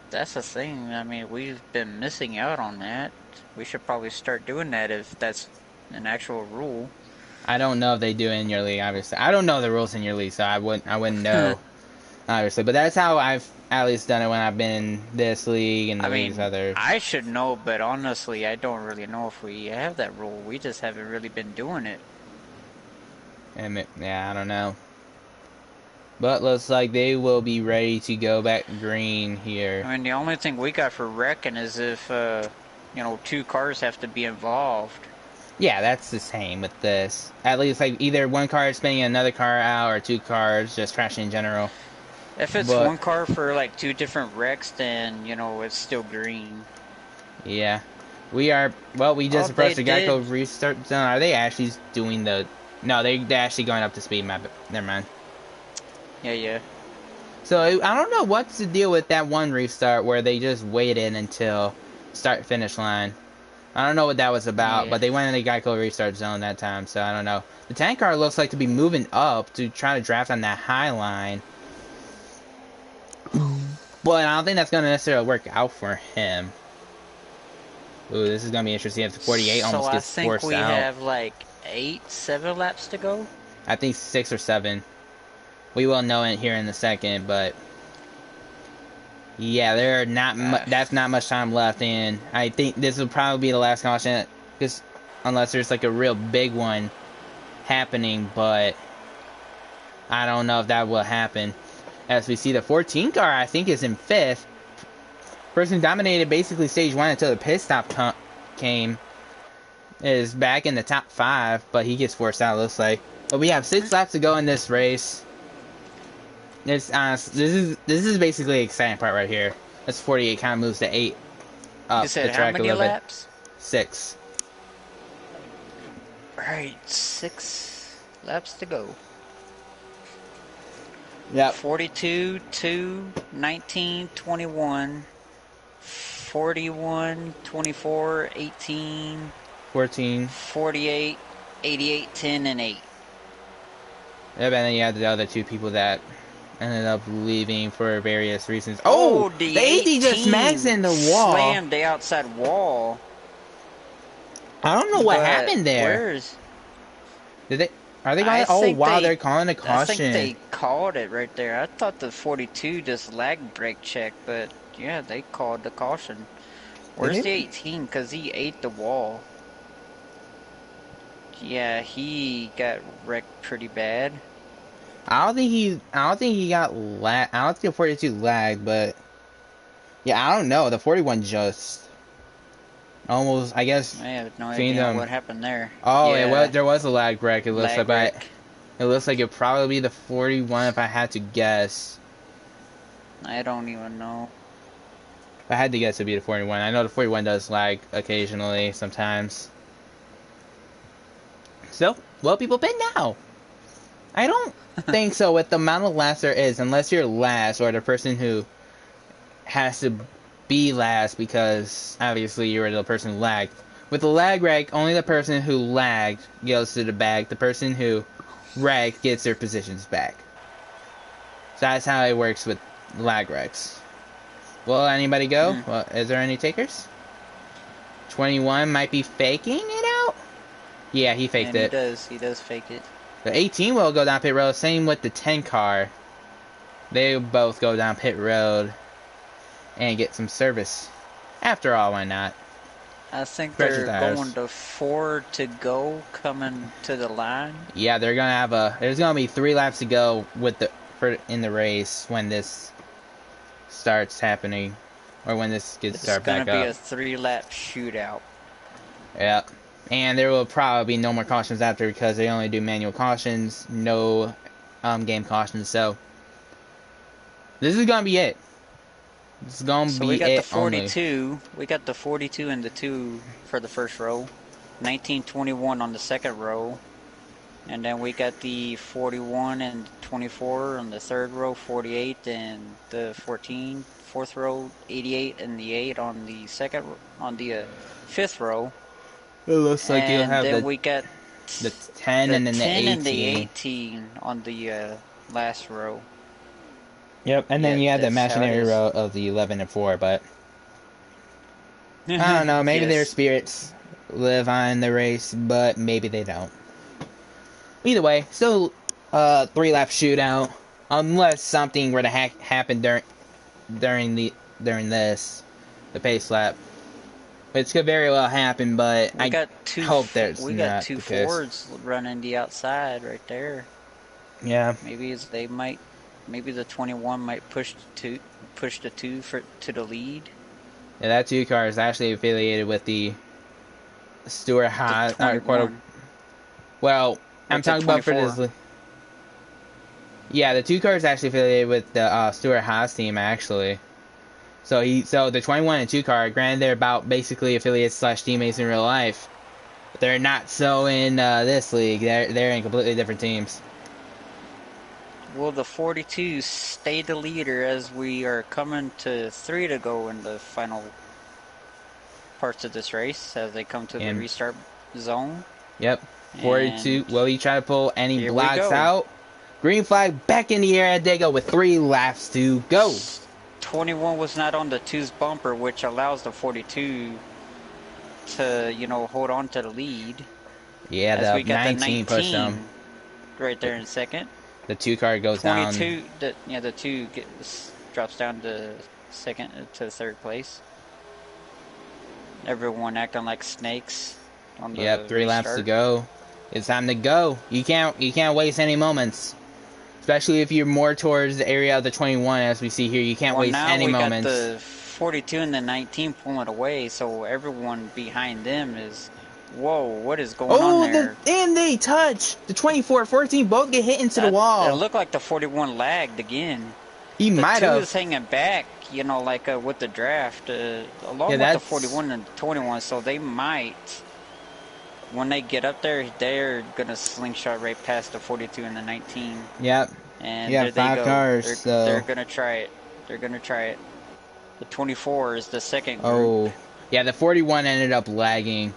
B: that's a thing, I mean, we've been missing out on that. We should probably start doing that if that's an actual rule.
A: I don't know if they do it in your league, obviously. I don't know the rules in your league, so I wouldn't know, obviously. But that's how I've at least done it when I've been in this league and the leagues other.
B: I should know, but honestly, I don't really know if we have that rule. We just haven't really been doing it.
A: And yeah, I don't know. But looks like they will be ready to go back green here.
B: I mean, the only thing we got for wrecking is if, 2 cars have to be involved.
A: Yeah, that's the same with this. At least, like, either one car is spinning another car out, or 2 cars just crashing in general.
B: If it's one car for, like, 2 different wrecks, then, it's still green.
A: Yeah. We are... Well, we just approached the Geico restart zone. Are they actually doing the... No, they're actually going up to speed map. Never mind.
B: Yeah.
A: So, I don't know what's the deal with that one restart where they just waited until start-finish line. I don't know what that was about, but they went in the Geico restart zone that time, so I don't know. The tank car looks like to be moving up to try to draft on that high line. But I don't think that's going to necessarily work out for him. Ooh, this is going to be interesting if the 48 almost gets forced out.
B: So I think we have, like, 7 laps to go?
A: I think 6 or 7. We will know it here in a second, but... Yeah, there are not. That's not much time left, and I think this will probably be the last caution, because unless there's like a real big one happening, but I don't know if that will happen. As we see, the 14 car I think is in fifth. Person who dominated basically stage one until the pit stop came is back in the top 5, but he gets forced out. Looks like. But we have 6 laps to go in this race. This is basically the exciting part right here. This 48 kind of moves to 8 up
B: You said
A: the
B: how
A: track a
B: many
A: little bit.
B: laps?
A: 6.
B: Alright, 6 laps to go.
A: Yep.
B: 42, 2, 19, 21, 41, 24, 18,
A: 14.
B: 48, 88, 10, and 8.
A: Yep, and then you have the other 2 people that ended up leaving for various reasons. Oh, the 80 just smacks in the wall.
B: Slammed the outside wall.
A: I don't know what happened there.
B: Where's...
A: Did they? Are they calling? Oh wow, they're calling a caution.
B: I think they called it right there. I thought the 42 just lag brake check, but yeah, they called the caution. Where's the 18? Because he ate the wall. Yeah, he got wrecked pretty bad.
A: I don't think he got lag. I don't think the 42 lagged, but yeah, I don't know. The 41 just almost, I guess.
B: I have no idea what happened there.
A: Oh,
B: yeah.
A: there was a lag break. It looks like, it looks like it'd probably be the 41 if I had to guess.
B: I don't even know.
A: If I had to guess, it'd be the 41. I know the 41 does lag occasionally, sometimes. So, will people pit now? I don't think so with the amount of laps there is, unless you're last or the person who has to be last because obviously you were the person who lagged. With the lag rank, only the person who lagged goes to the back. The person who wrecked gets their positions back. So that's how it works with lag wrecks. Will anybody go? Well, is there any takers? 21 might be faking it out. Yeah, he faked it.
B: He does fake it.
A: The 18 will go down pit road. Same with the 10 car. They both go down pit road and get some service. After all, why not?
B: I think they're going to 4 to go coming to the line.
A: Yeah, they're gonna have there's gonna be 3 laps to go in the race when this starts happening, or when this gets started back up.
B: It's gonna be a 3-lap shootout.
A: Yep. And there will probably be no more cautions after because they only do manual cautions, no game cautions. So this is gonna be it. This is gonna be it.
B: So we got the 42. We got the 42 and the 2 for the first row. 1921 on the second row. And then we got the 41 and 24 on the third row, 48 and the 14, fourth row, 88 and the 8 on the fifth row.
A: It looks like you'll have
B: then we got
A: the 10 and then the 18.
B: And the 18 on the last row.
A: Yep, and then you have the imaginary row of the 11 and 4, but I don't know, maybe their spirits live on the race, but maybe they don't. Either way, still 3-lap shootout, unless something were to happen during this, the pace lap. Which could very well happen, but I hope there's not.
B: We got 2 Fords running the outside right there.
A: Yeah.
B: Maybe the 21 might push the 2 to the lead.
A: Yeah, that 2 car is actually affiliated with the Stewart Haas. Well, I'm talking about for this. Yeah, the 2 car is actually affiliated with the Stewart Haas team, actually. So the 21 and 2 car, granted they're about basically affiliates / teammates in real life, but they're not so in this league. They're in completely different teams.
B: Will the 42 stay the leader as we are coming to 3 to go in the final parts of this race as they come to the restart zone?
A: Yep. 42. Will he try to pull any blocks out? Green flag back in the air at Dega with 3 laps to go.
B: 21 was not on the 2's bumper, which allows the 42 to, hold on to the lead.
A: Yeah, the 19 pushed him.
B: Right there in second.
A: The 2 car goes down.
B: The 2 drops down to second to third place. Everyone acting like snakes on the
A: Yep, 3 laps to
B: restart.
A: go. It's time to go. You can't waste any moments. Especially if you're more towards the area of the 21, as we see here. You can't
B: Well,
A: waste
B: now
A: any
B: we got
A: moments.
B: the 42 and the 19 pulling away, so everyone behind them is, whoa, what is going on there?
A: And they touch! The 24, 14 both get hit into the
B: It
A: wall.
B: looked like the 41 lagged again.
A: He
B: The
A: might
B: 2
A: have.
B: is hanging back, you know, like with the draft, along
A: Yeah,
B: with the 41 and 21, so they might, when they get up there, they're going to slingshot right past the 42 and the 19.
A: Yep.
B: And
A: Yeah,
B: there they
A: 5
B: go.
A: cars,
B: They're going to try it. They're going to try it. The 24 is the second group.
A: Oh. Yeah, the 41 ended up lagging.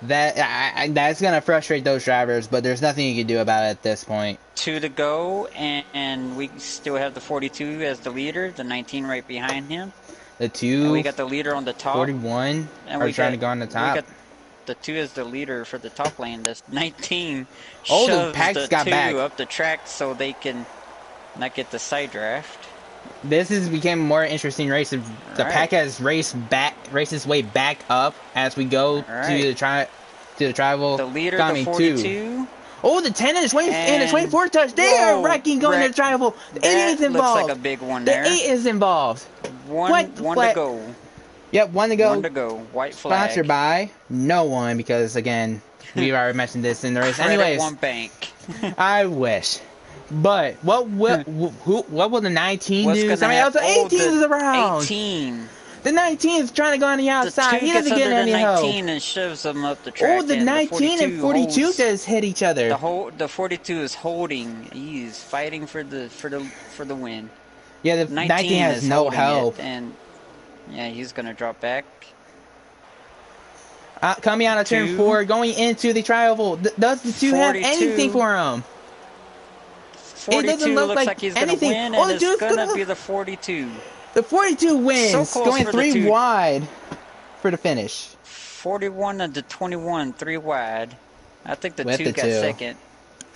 A: That's going to frustrate those drivers, but there's nothing you can do about it at this point.
B: 2 to go, and we still have the 42 as the leader, the 19 right behind him.
A: The 2,
B: And we got the leader on the top.
A: 41
B: and
A: are trying to go on the top.
B: We got the 2 is the leader for the top lane. The 19
A: Oh, the
B: shoves
A: Packs
B: the
A: got
B: 2
A: back.
B: up the track so they can not get the side draft.
A: This has become a more interesting race. The pack has raced its way back up as we go to the tribal.
B: The leader, the 42.
A: Oh, the 10 and the 20 and the 24 touch. They are wrecking going to the tribal. The 8 is involved.
B: Looks like a big one there.
A: The 8 is involved.
B: One to go.
A: Yep, 1 to go.
B: 1 to go. White flag.
A: Sponsored by no one because again, we've already mentioned this in the race.
B: Credit
A: Anyways,
B: One Bank.
A: I wish. But what will the 19 do? Somebody else. 18 is around.
B: 18.
A: The 19 is trying to go on the outside. He doesn't get any help.
B: 19 and shoves them up the track.
A: Oh, the 19 and 42 just hit each other.
B: The 42 is holding. He's fighting for the win.
A: Yeah, the 19 has no help.
B: And yeah, he's gonna drop back.
A: Coming out of turn 4, going into the tribal. Does the 2 have anything for him?
B: 42
A: it doesn't look
B: like he's going to win, and it's going to be the 42.
A: The 42 wins,
B: so
A: going 3 wide for the finish.
B: 41 and the 21, 3 wide. I think the 2 got second.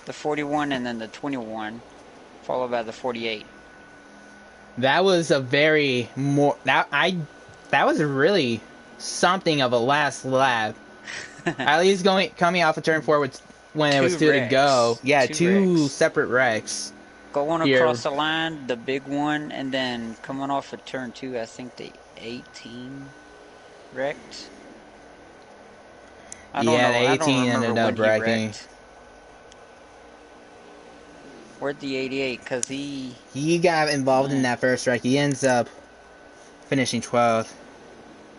B: The 41 and then the 21, followed by the 48.
A: That was a very that was really something of a last lap. At least coming off of turn 4 when it was 2 to go. Yeah, 2 separate wrecks.
B: Going across the line, the big one, and then coming off of turn 2, I think the 18 wrecked. I don't know.
A: The 18 ended up wrecking.
B: Where'd the 88? Because he
A: got involved in that first wreck. He ends up finishing 12th.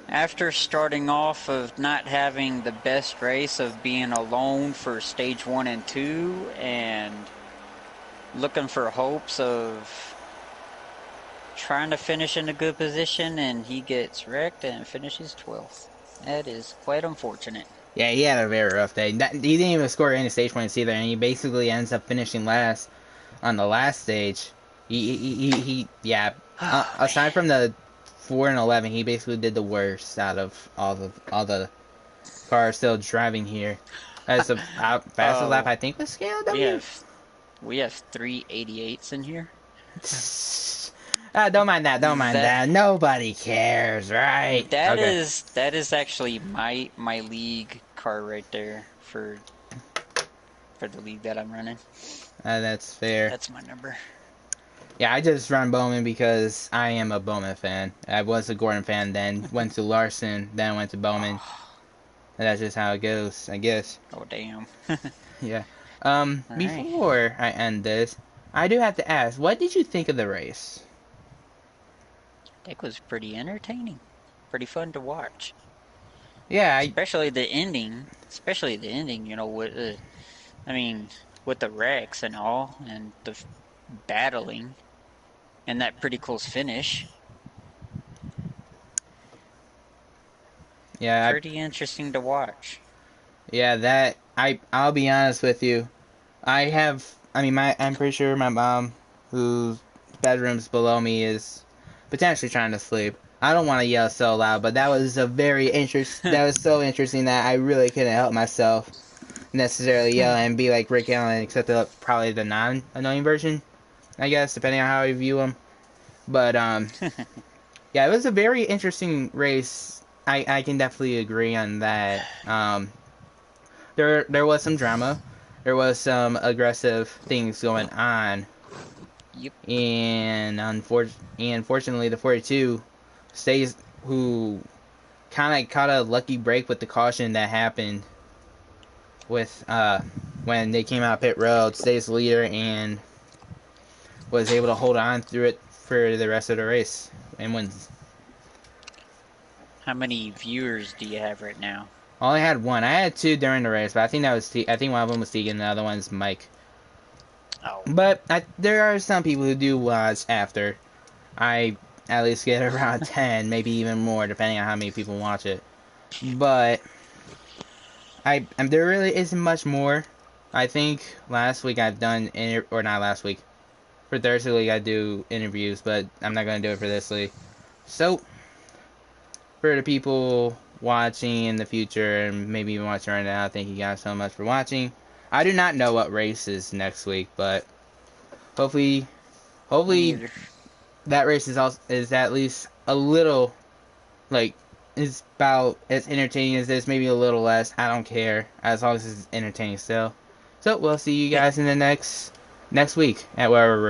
B: After starting off of not having the best race of being alone for stage 1 and 2 and looking for hopes of trying to finish in a good position, and he gets wrecked and finishes 12th. That is quite unfortunate.
A: Yeah, he had a very rough day. He didn't even score any stage points either, and he basically ends up finishing last on the last stage. Aside from the 4 and 11, he basically did the worst out of all the cars still driving here. That's the fastest lap I think was scaled.
B: We have 3 88s in here.
A: Don't mind that. Don't mind that. Nobody cares, right?
B: That is actually my league car right there for the league that I'm running.
A: That's fair.
B: That's my number.
A: Yeah, I just run Bowman because I am a Bowman fan. I was a Gordon fan, then went to Larson, then went to Bowman. And that's just how it goes, I guess.
B: Oh, damn.
A: Yeah. Before I end this, I do have to ask, what did you think of the race?
B: It was pretty entertaining. Pretty fun to watch.
A: Yeah,
B: especially the ending, you know, with the wrecks and all, and the battling, and that pretty close finish.
A: Yeah,
B: pretty interesting to watch.
A: Yeah, I'll be honest with you. I'm pretty sure my mom, whose bedroom's below me, is potentially trying to sleep. I don't want to yell so loud, but that was so interesting that I really couldn't help myself necessarily yell and be like Rick Allen, except probably the non-annoying version, I guess, depending on how you view him. But Yeah, it was a very interesting race. I can definitely agree on that. There was some drama. There was some aggressive things going on,
B: Yep.
A: and fortunately, the 42 stays who kind of caught a lucky break with the caution that happened with when they came out pit road, stays leader and was able to hold on through it for the rest of the race and wins.
B: How many viewers do you have right now?
A: I only had one. I had two during the race, but I think I think one of them was Tegan, and the other one's Mike.
B: Oh,
A: But there are some people who do watch after. I at least get around 10, maybe even more, depending on how many people watch it. But there really isn't much more. I think last week I've done or not last week. For Thursday league I do interviews, but I'm not gonna do it for this league. So for the people watching in the future and maybe even watching right now, thank you guys so much for watching. I do not know what race is next week, but hopefully,
B: me
A: hopefully
B: neither.
A: that race is at least a little like is about as entertaining as this, maybe a little less. I don't care as long as it's entertaining still. So we'll see you
B: Yeah.
A: guys in the next week at wherever.